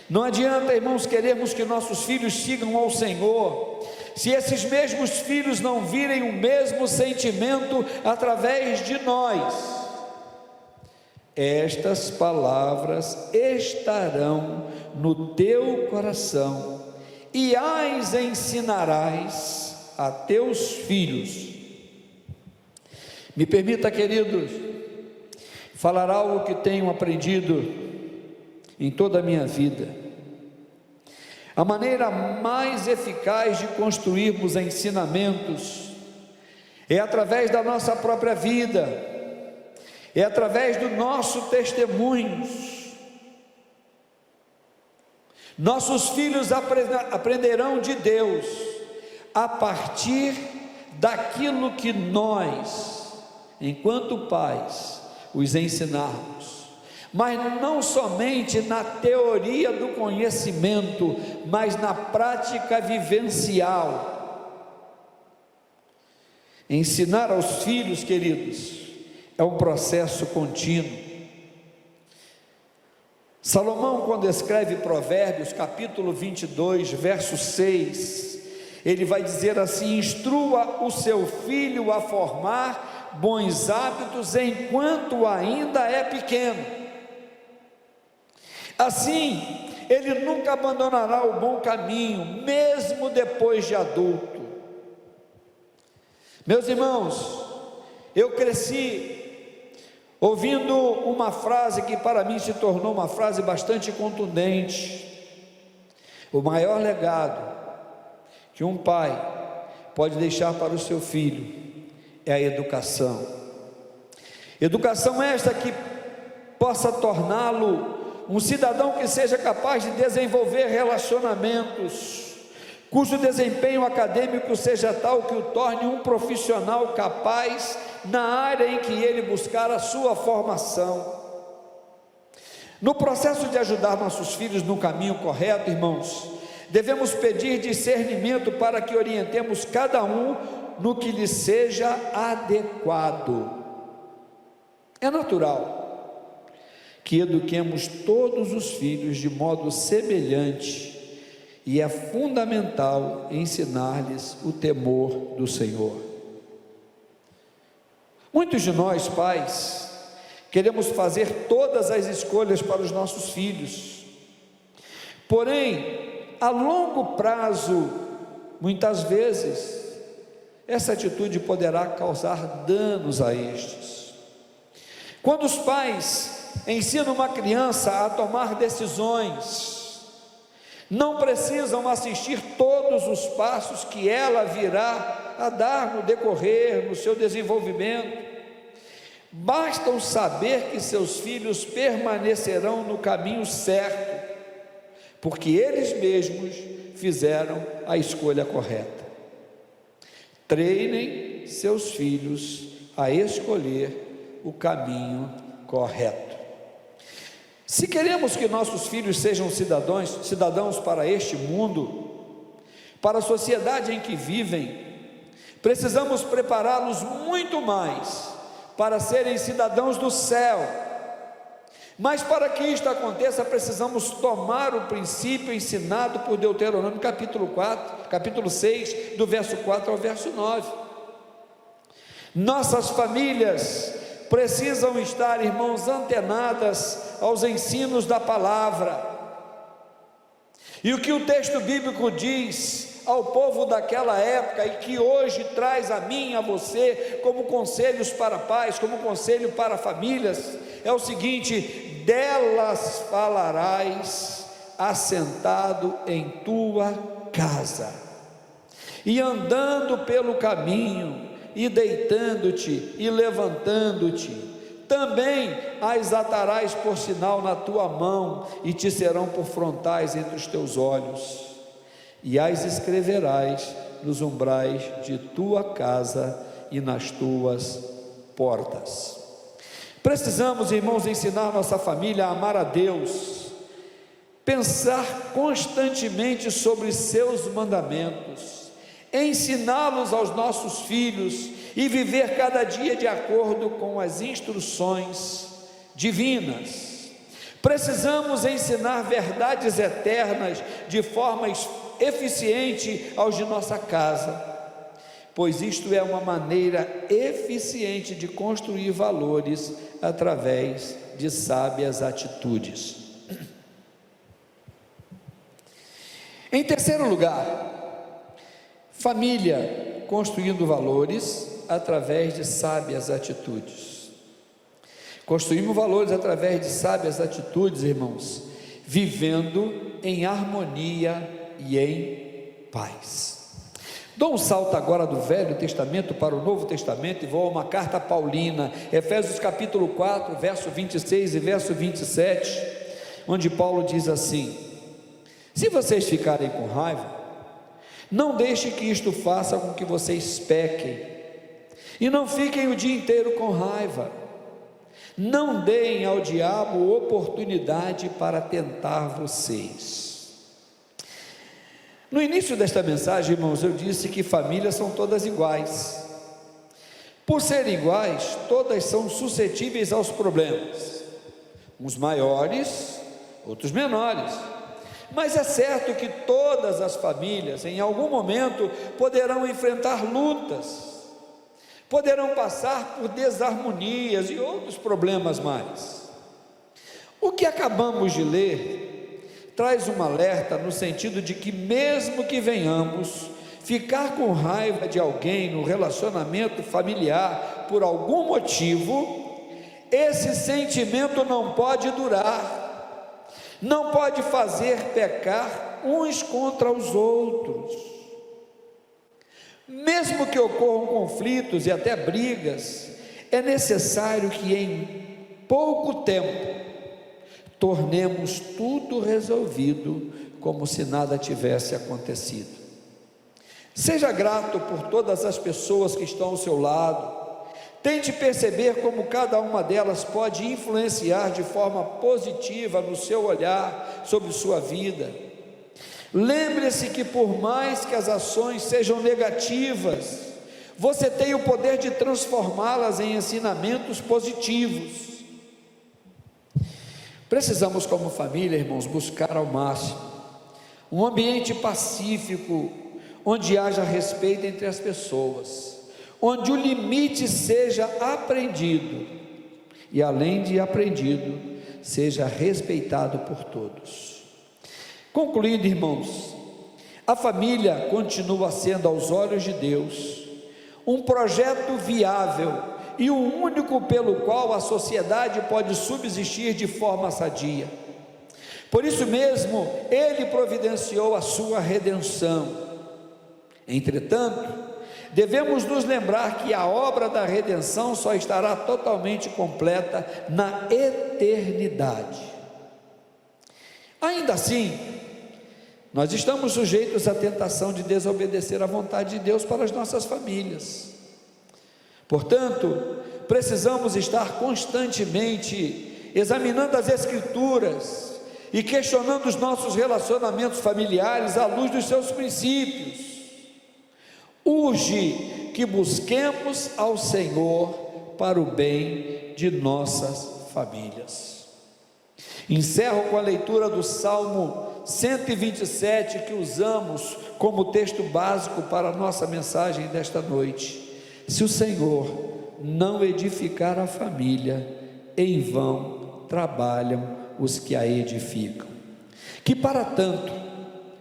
Não adianta, irmãos, queremos que nossos filhos sigam ao Senhor, se esses mesmos filhos não virem o mesmo sentimento através de nós. Estas palavras estarão no teu coração, e as ensinarás a teus filhos. Me permita, queridos, falar algo que tenho aprendido em toda a minha vida. A maneira mais eficaz de construirmos ensinamentos é através da nossa própria vida, é através do nosso testemunho. Nossos filhos aprenderão de Deus a partir daquilo que nós, enquanto pais, os ensinarmos, mas não somente na teoria do conhecimento, mas na prática vivencial. Ensinar aos filhos, queridos, é um processo contínuo. Salomão, quando escreve Provérbios, capítulo 22, verso 6, ele vai dizer assim: instrua o seu filho a formar bons hábitos enquanto ainda é pequeno, assim ele nunca abandonará o bom caminho, mesmo depois de adulto. Meus irmãos, eu cresci ouvindo uma frase que para mim se tornou uma frase bastante contundente: o maior legado que um pai pode deixar para o seu filho é a educação. Educação esta que possa torná-lo um cidadão que seja capaz de desenvolver relacionamentos, cujo desempenho acadêmico seja tal que o torne um profissional capaz na área em que ele buscar a sua formação. No processo de ajudar nossos filhos no caminho correto, irmãos, devemos pedir discernimento para que orientemos cada um no que lhe seja adequado. É natural que eduquemos todos os filhos de modo semelhante, e é fundamental ensinar-lhes o temor do Senhor. Muitos de nós, pais, queremos fazer todas as escolhas para os nossos filhos, porém, a longo prazo, muitas vezes, essa atitude poderá causar danos a estes. Quando os pais ensinam uma criança a tomar decisões, não precisam assistir todos os passos que ela virá a dar no decorrer, no seu desenvolvimento. Bastam saber que seus filhos permanecerão no caminho certo, porque eles mesmos fizeram a escolha correta. Treinem seus filhos a escolher o caminho correto. Se queremos que nossos filhos sejam cidadãos para este mundo, para a sociedade em que vivem, precisamos prepará-los muito mais para serem cidadãos do céu. Mas para que isto aconteça, precisamos tomar o princípio ensinado por Deuteronômio capítulo 6, do verso 4 ao verso 9. Nossas famílias precisam estar, irmãos, antenadas aos ensinos da palavra. E o que o texto bíblico diz ao povo daquela época, e que hoje traz a mim e a você como conselhos para pais, como conselho para famílias, é o seguinte: delas falarás assentado em tua casa, e andando pelo caminho, e deitando-te e levantando-te, também as atarás por sinal na tua mão, e te serão por frontais entre os teus olhos, e as escreverás nos umbrais de tua casa e nas tuas portas. Precisamos, irmãos, ensinar nossa família a amar a Deus, pensar constantemente sobre seus mandamentos, ensiná-los aos nossos filhos e viver cada dia de acordo com as instruções divinas. Precisamos ensinar verdades eternas de forma eficiente aos de nossa casa, pois isto é uma maneira eficiente de construir valores através de sábias atitudes. Em terceiro lugar, família construindo valores através de sábias atitudes. Construímos valores através de sábias atitudes, irmãos, vivendo em harmonia e em paz. Dou um salto agora do Velho Testamento para o Novo Testamento e vou a uma carta paulina, Efésios capítulo 4, verso 26 e verso 27, onde Paulo diz assim: se vocês ficarem com raiva, não deixe que isto faça com que vocês pequem, e não fiquem o dia inteiro com raiva. Não deem ao diabo oportunidade para tentar vocês. No início desta mensagem, irmãos, eu disse que famílias são todas iguais. Por serem iguais, todas são suscetíveis aos problemas, uns maiores, outros menores. Mas é certo que todas as famílias, em algum momento, poderão enfrentar lutas, poderão passar por desarmonias e outros problemas mais. O que acabamos de ler traz um alerta no sentido de que, mesmo que venhamos ficar com raiva de alguém no relacionamento familiar por algum motivo, esse sentimento não pode durar, não pode fazer pecar uns contra os outros. Mesmo que ocorram conflitos e até brigas, é necessário que em pouco tempo tornemos tudo resolvido como se nada tivesse acontecido. Seja grato por todas as pessoas que estão ao seu lado. Tente perceber como cada uma delas pode influenciar de forma positiva no seu olhar sobre sua vida. Lembre-se que por mais que as ações sejam negativas, você tem o poder de transformá-las em ensinamentos positivos. Precisamos, como família, irmãos, buscar ao máximo um ambiente pacífico, onde haja respeito entre as pessoas, onde o limite seja aprendido e, além de aprendido, seja respeitado por todos. Concluindo, irmãos, a família continua sendo, aos olhos de Deus, um projeto viável e o único pelo qual a sociedade pode subsistir de forma sadia. Por isso mesmo, Ele providenciou a sua redenção. Entretanto, devemos nos lembrar que a obra da redenção só estará totalmente completa na eternidade. Ainda assim, nós estamos sujeitos à tentação de desobedecer à vontade de Deus para as nossas famílias. Portanto, precisamos estar constantemente examinando as Escrituras e questionando os nossos relacionamentos familiares à luz dos seus princípios. Urge que busquemos ao Senhor para o bem de nossas famílias. Encerro com a leitura do Salmo 127, que usamos como texto básico para a nossa mensagem desta noite. Se o Senhor não edificar a família, em vão trabalham os que a edificam. Que para tanto,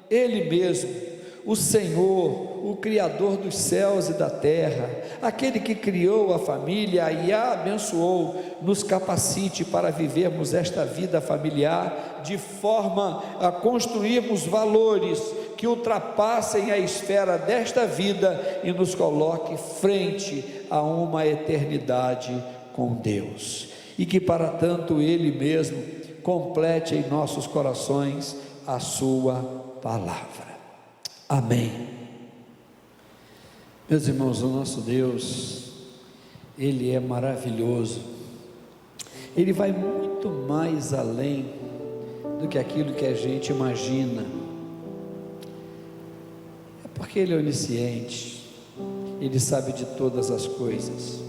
Ele mesmo, o Senhor, o Criador dos céus e da terra, aquele que criou a família e a abençoou, nos capacite para vivermos esta vida familiar de forma a construirmos valores que ultrapassem a esfera desta vida e nos coloque frente a uma eternidade com Deus, e que para tanto Ele mesmo complete em nossos corações a sua palavra. Amém. Meus irmãos, o nosso Deus, Ele é maravilhoso. Ele vai muito mais além do que aquilo que a gente imagina. É porque Ele é onisciente, Ele sabe de todas as coisas.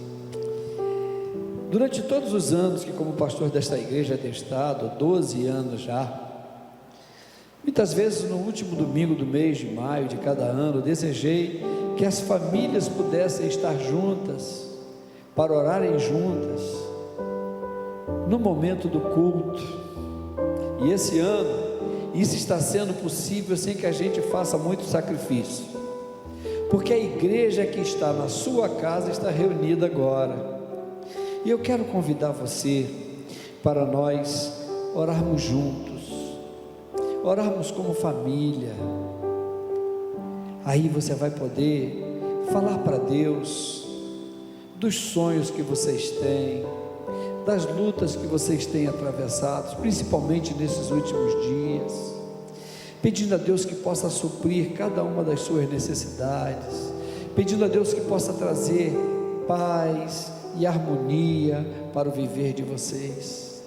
Durante todos os anos que como pastor desta igreja tenho estado, 12 anos já, muitas vezes no último domingo do mês de maio de cada ano, desejei que as famílias pudessem estar juntas, para orarem juntas, no momento do culto. E esse ano, isso está sendo possível sem que a gente faça muito sacrifício, porque a igreja que está na sua casa está reunida agora. E eu quero convidar você para nós orarmos juntos, orarmos como família. Aí você vai poder falar para Deus dos sonhos que vocês têm, das lutas que vocês têm atravessado, principalmente nesses últimos dias, pedindo a Deus que possa suprir cada uma das suas necessidades, pedindo a Deus que possa trazer paz e harmonia para o viver de vocês,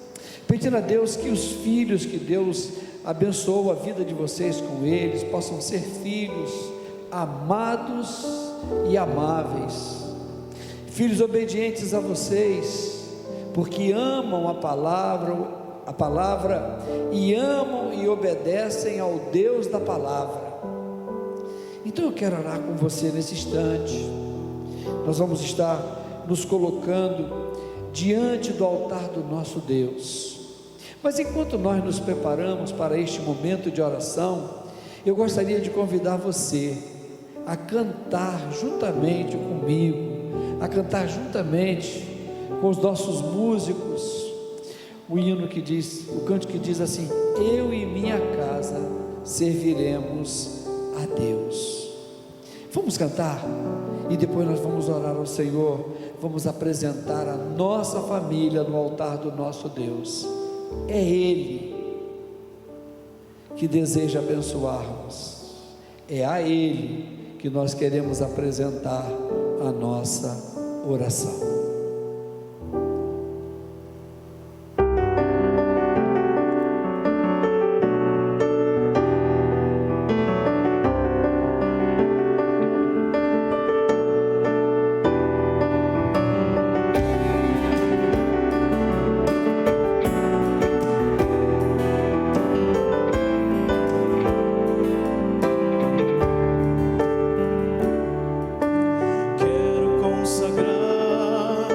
pedindo a Deus que os filhos que Deus abençoou a vida de vocês com eles, possam ser filhos amados e amáveis, filhos obedientes a vocês, porque amam a palavra e amam e obedecem ao Deus da palavra. Então eu quero orar com você nesse instante. Nós vamos estar nos colocando diante do altar do nosso Deus, mas enquanto nós nos preparamos para este momento de oração, eu gostaria de convidar você a cantar juntamente comigo, a cantar juntamente com os nossos músicos, o hino que diz, o canto que diz assim: eu e minha casa serviremos a Deus. Vamos cantar e depois nós vamos orar ao Senhor, vamos apresentar a nossa família no altar do nosso Deus. É Ele que deseja abençoar-nos, é a Ele que nós queremos apresentar a nossa oração. Quero consagrar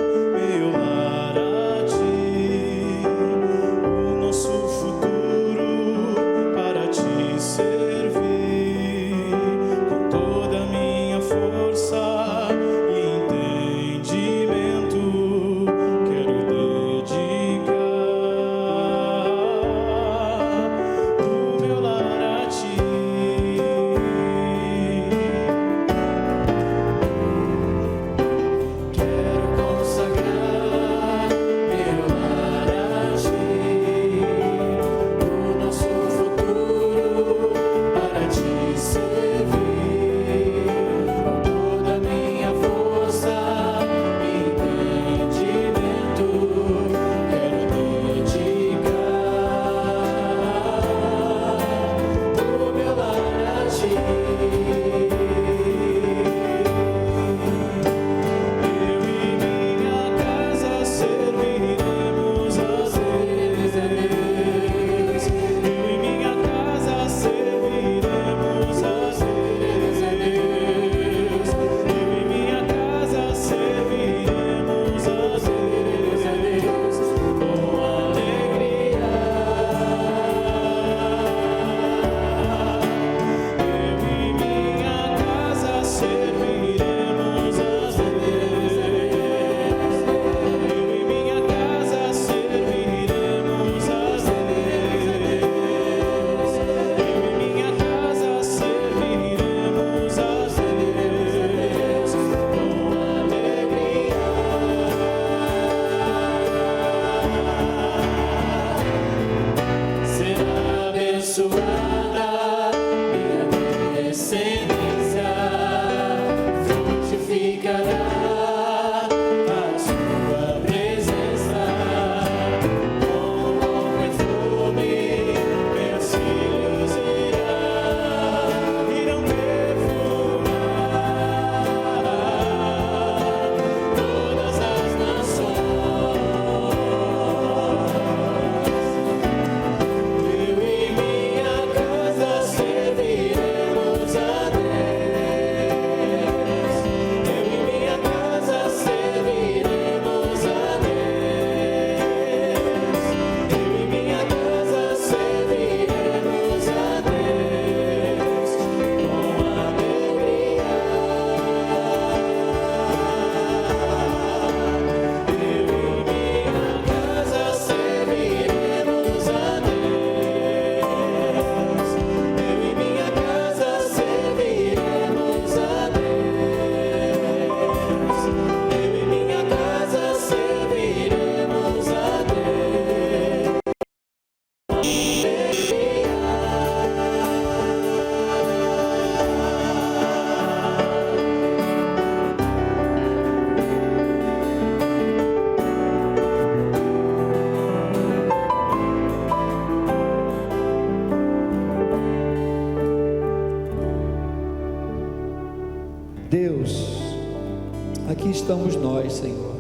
Aqui estamos nós, Senhor,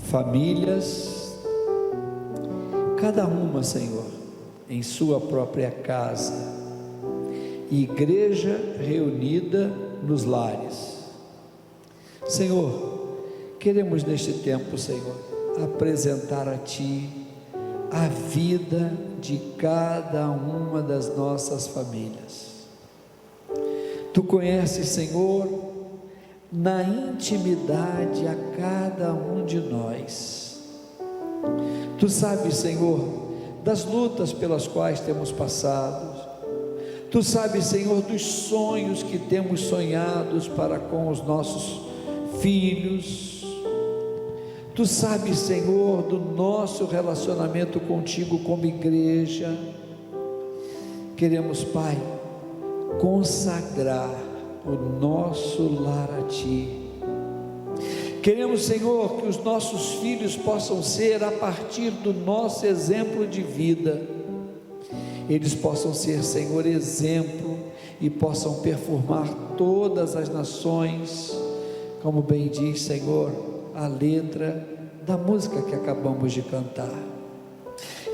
famílias, cada uma, Senhor, em sua própria casa, igreja reunida nos lares. Senhor, queremos neste tempo, Senhor, apresentar a Ti a vida de cada uma das nossas famílias. Tu conheces, Senhor, na intimidade a cada um de nós. Tu sabes, Senhor, das lutas pelas quais temos passado. Tu sabes, Senhor, dos sonhos que temos sonhados para com os nossos filhos. Tu sabes, Senhor, do nosso relacionamento contigo como igreja. Queremos, Pai, consagrar o nosso lar a Ti. Queremos, Senhor, que os nossos filhos possam ser, a partir do nosso exemplo de vida, eles possam ser, Senhor, exemplo e possam performar todas as nações, como bem diz, Senhor, a letra da música que acabamos de cantar.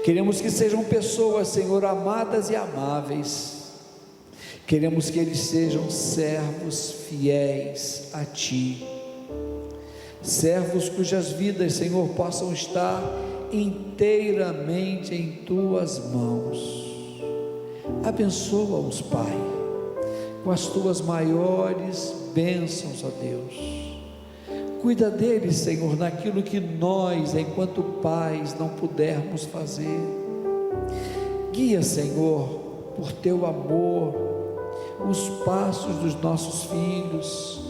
Queremos que sejam pessoas, Senhor, amadas e amáveis. Queremos que eles sejam servos fiéis a Ti, servos cujas vidas, Senhor, possam estar inteiramente em Tuas mãos. Abençoa-os, Pai, com as Tuas maiores bênçãos, ó Deus. Cuida deles, Senhor, naquilo que nós, enquanto pais, não pudermos fazer. Guia, Senhor, por Teu amor, os passos dos nossos filhos,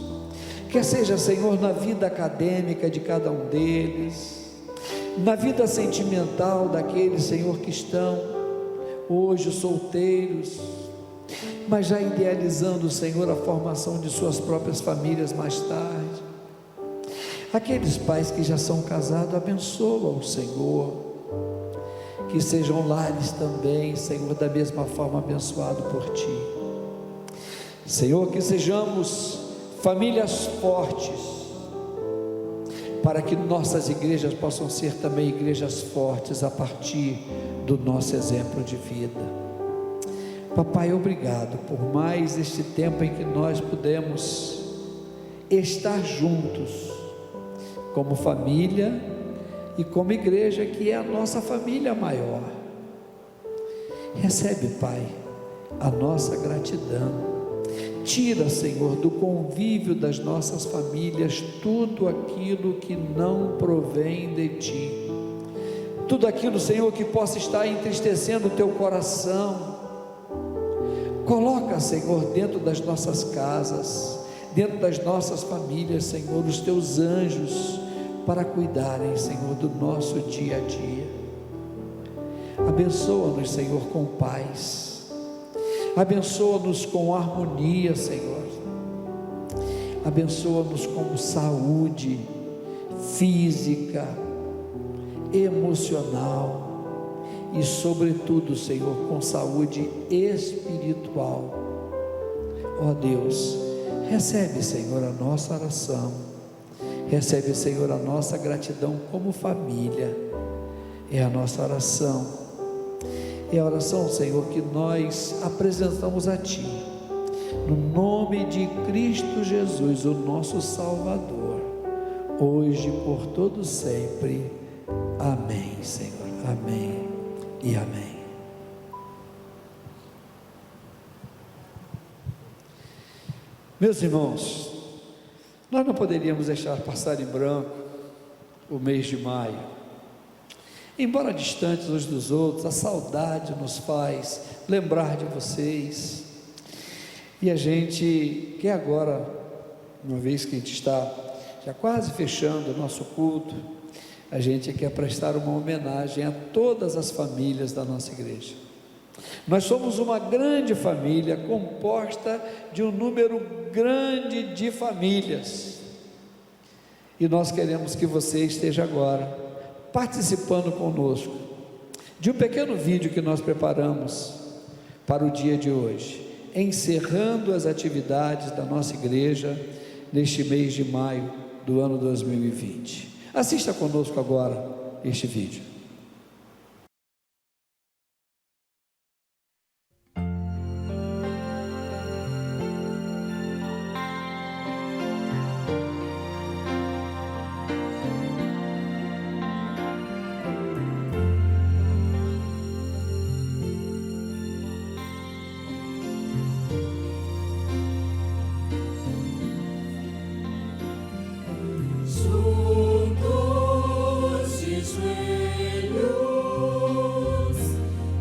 quer seja, Senhor, na vida acadêmica de cada um deles, na vida sentimental daqueles, Senhor, que estão hoje solteiros, mas já idealizando, Senhor, a formação de suas próprias famílias mais tarde. Aqueles pais que já são casados, abençoa o Senhor, que sejam lares também, Senhor, da mesma forma abençoado por Ti. Senhor, que sejamos famílias fortes, para que nossas igrejas possam ser também igrejas fortes a partir do nosso exemplo de vida. Papai, obrigado por mais este tempo em que nós pudemos estar juntos, como família e como igreja, que é a nossa família maior. Recebe, Pai, a nossa gratidão. Tira, Senhor, do convívio das nossas famílias tudo aquilo que não provém de Ti, tudo aquilo, Senhor, que possa estar entristecendo o Teu coração. Coloca, Senhor, dentro das nossas casas, dentro das nossas famílias, Senhor, os Teus anjos para cuidarem, Senhor, do nosso dia a dia. Abençoa-nos, Senhor, com paz. Abençoa-nos com harmonia, Senhor. Abençoa-nos com saúde física, emocional e, sobretudo, Senhor, com saúde espiritual. Ó Deus, recebe, Senhor, a nossa oração. Recebe, Senhor, a nossa gratidão como família. É a nossa oração. É a oração, Senhor, que nós apresentamos a Ti, no nome de Cristo Jesus, o nosso Salvador, hoje e por todo sempre. Amém, Senhor. Amém e amém. Meus irmãos, nós não poderíamos deixar passar em branco o mês de maio. Embora distantes uns dos outros, a saudade nos faz lembrar de vocês, e a gente quer agora, uma vez que a gente está já quase fechando o nosso culto, a gente quer prestar uma homenagem a todas as famílias da nossa igreja. Nós somos uma grande família, composta de um número grande de famílias, e nós queremos que você esteja agora participando conosco de um pequeno vídeo que nós preparamos para o dia de hoje, encerrando as atividades da nossa igreja neste mês de maio do ano 2020. Assista conosco agora este vídeo. Juntos de joelhos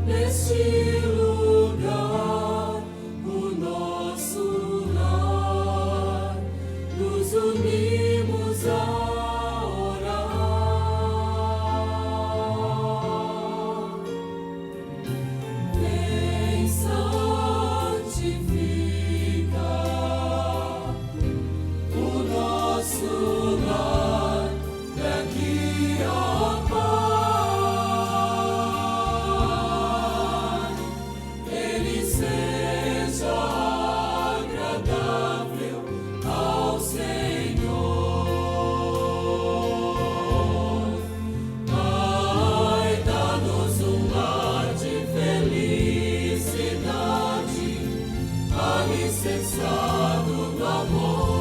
neste lugar, o nosso lar, nos unimos a orar. Vem santificar o nosso lar, daqui ó Pai, ele seja agradável ao Senhor. Pai, dá-nos um lar de felicidade, alicerçado no amor.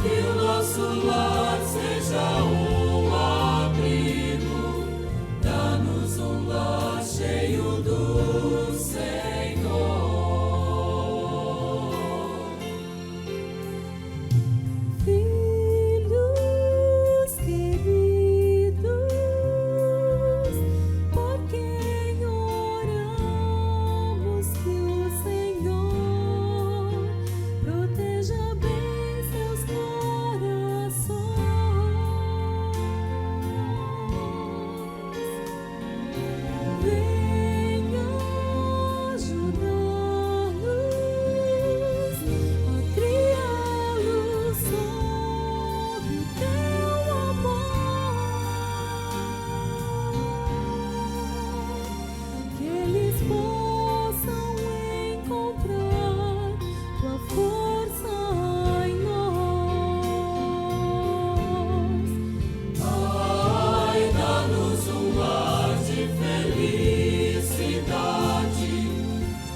Que o nosso lar seja um abrigo, dá-nos um lar cheio do Senhor. Filhos queridos, por quem oramos, que o Senhor proteja bem seus corações. Venha ajudar-nos a criá-los sob o teu amor, que eles possam encontrar tua força em nós. Pai, dá-nos um lar de felicidade,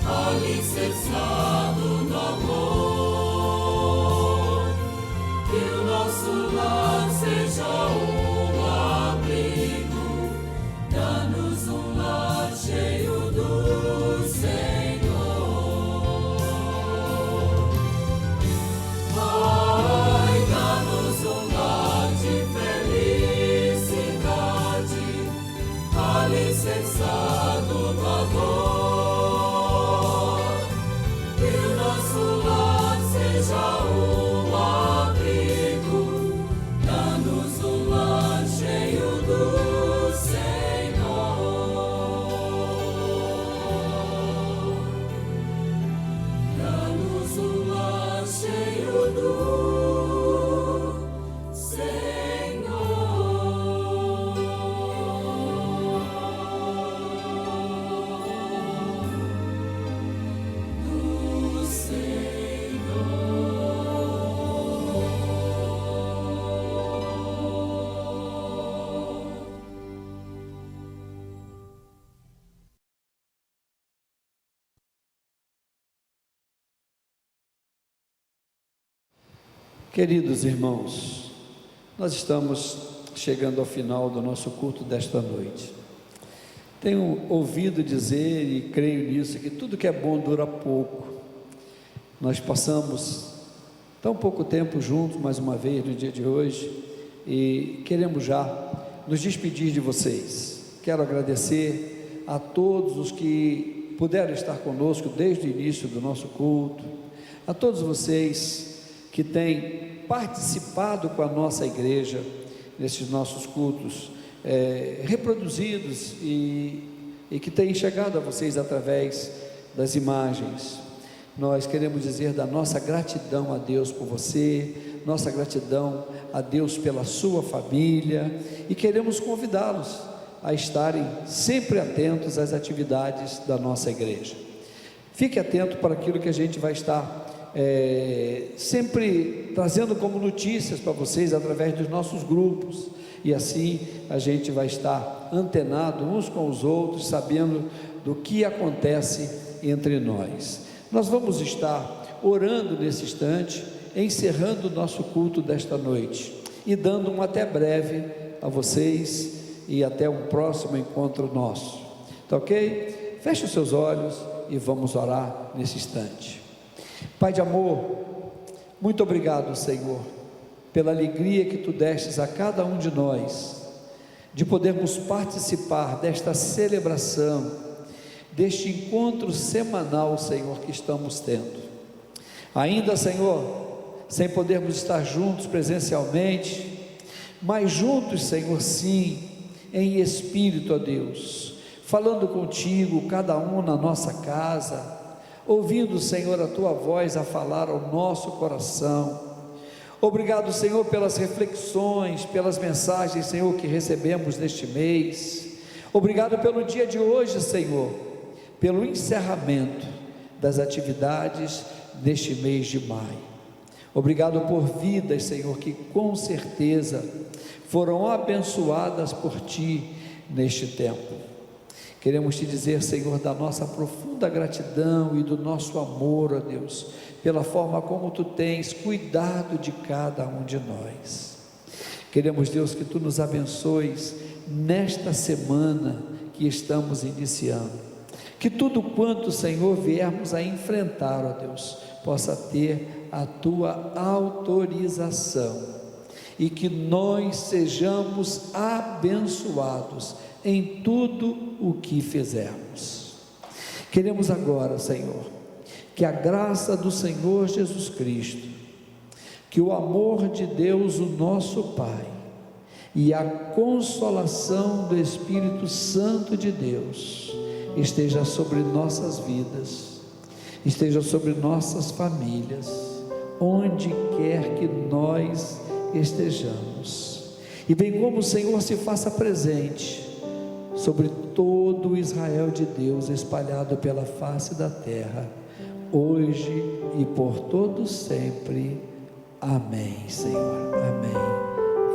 alicerçado no amor. Que o nosso lar seja um abrigo, dá-nos um lar cheio do Senhor. Pai, dá-nos um lar de felicidade, alicerçado no amor. Que o nosso lar seja um abrigo, dá-nos um lar cheio do Senhor. Dá-nos um lar cheio do Queridos irmãos, nós estamos chegando ao final do nosso culto desta noite. Tenho ouvido dizer, e creio nisso, que tudo que é bom dura pouco. Nós passamos tão pouco tempo juntos, mais uma vez, no dia de hoje, e queremos já nos despedir de vocês. Quero agradecer a todos os que puderam estar conosco desde o início do nosso culto, a todos vocês que têm participado com a nossa igreja nesses nossos cultos reproduzidos e que têm chegado a vocês através das imagens. Nós queremos dizer da nossa gratidão a Deus por você, nossa gratidão a Deus pela sua família, e queremos convidá-los a estarem sempre atentos às atividades da nossa igreja. Fique atento para aquilo que a gente vai estar sempre trazendo como notícias para vocês através dos nossos grupos, e assim a gente vai estar antenado uns com os outros, sabendo do que acontece entre nós. Nós vamos estar orando nesse instante, encerrando o nosso culto desta noite e dando um até breve a vocês e até um próximo encontro nosso, tá ok? Feche os seus olhos e vamos orar nesse instante. Pai de amor, muito obrigado, Senhor, pela alegria que Tu destes a cada um de nós, de podermos participar desta celebração, deste encontro semanal, Senhor, que estamos tendo. Ainda, Senhor, sem podermos estar juntos presencialmente, mas juntos, Senhor, sim, em espírito, ó Deus, falando contigo, cada um na nossa casa, ouvindo, Senhor, a Tua voz a falar ao nosso coração. Obrigado, Senhor, pelas reflexões, pelas mensagens, Senhor, que recebemos neste mês. Obrigado pelo dia de hoje, Senhor, pelo encerramento das atividades deste mês de maio. Obrigado por vidas, Senhor, que com certeza foram abençoadas por Ti neste tempo. Queremos Te dizer, Senhor, da nossa profunda gratidão e do nosso amor, ó Deus, pela forma como Tu tens cuidado de cada um de nós. Queremos, Deus, que Tu nos abençoes nesta semana que estamos iniciando, que tudo quanto, Senhor, viermos a enfrentar, ó Deus, possa ter a Tua autorização, e que nós sejamos abençoados em tudo o que fizermos. Queremos agora, Senhor, que a graça do Senhor Jesus Cristo, que o amor de Deus, o nosso Pai, e a consolação do Espírito Santo de Deus esteja sobre nossas vidas, esteja sobre nossas famílias, onde quer que nós estejamos, e bem como o Senhor se faça presente sobre todo o Israel de Deus espalhado pela face da terra, hoje e por todos sempre. Amém, Senhor, amém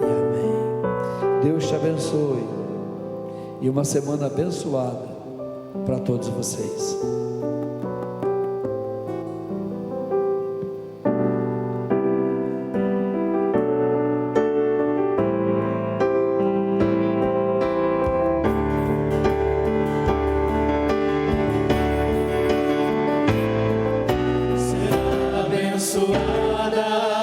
e amém. Deus te abençoe e uma semana abençoada para todos vocês. Será abençoada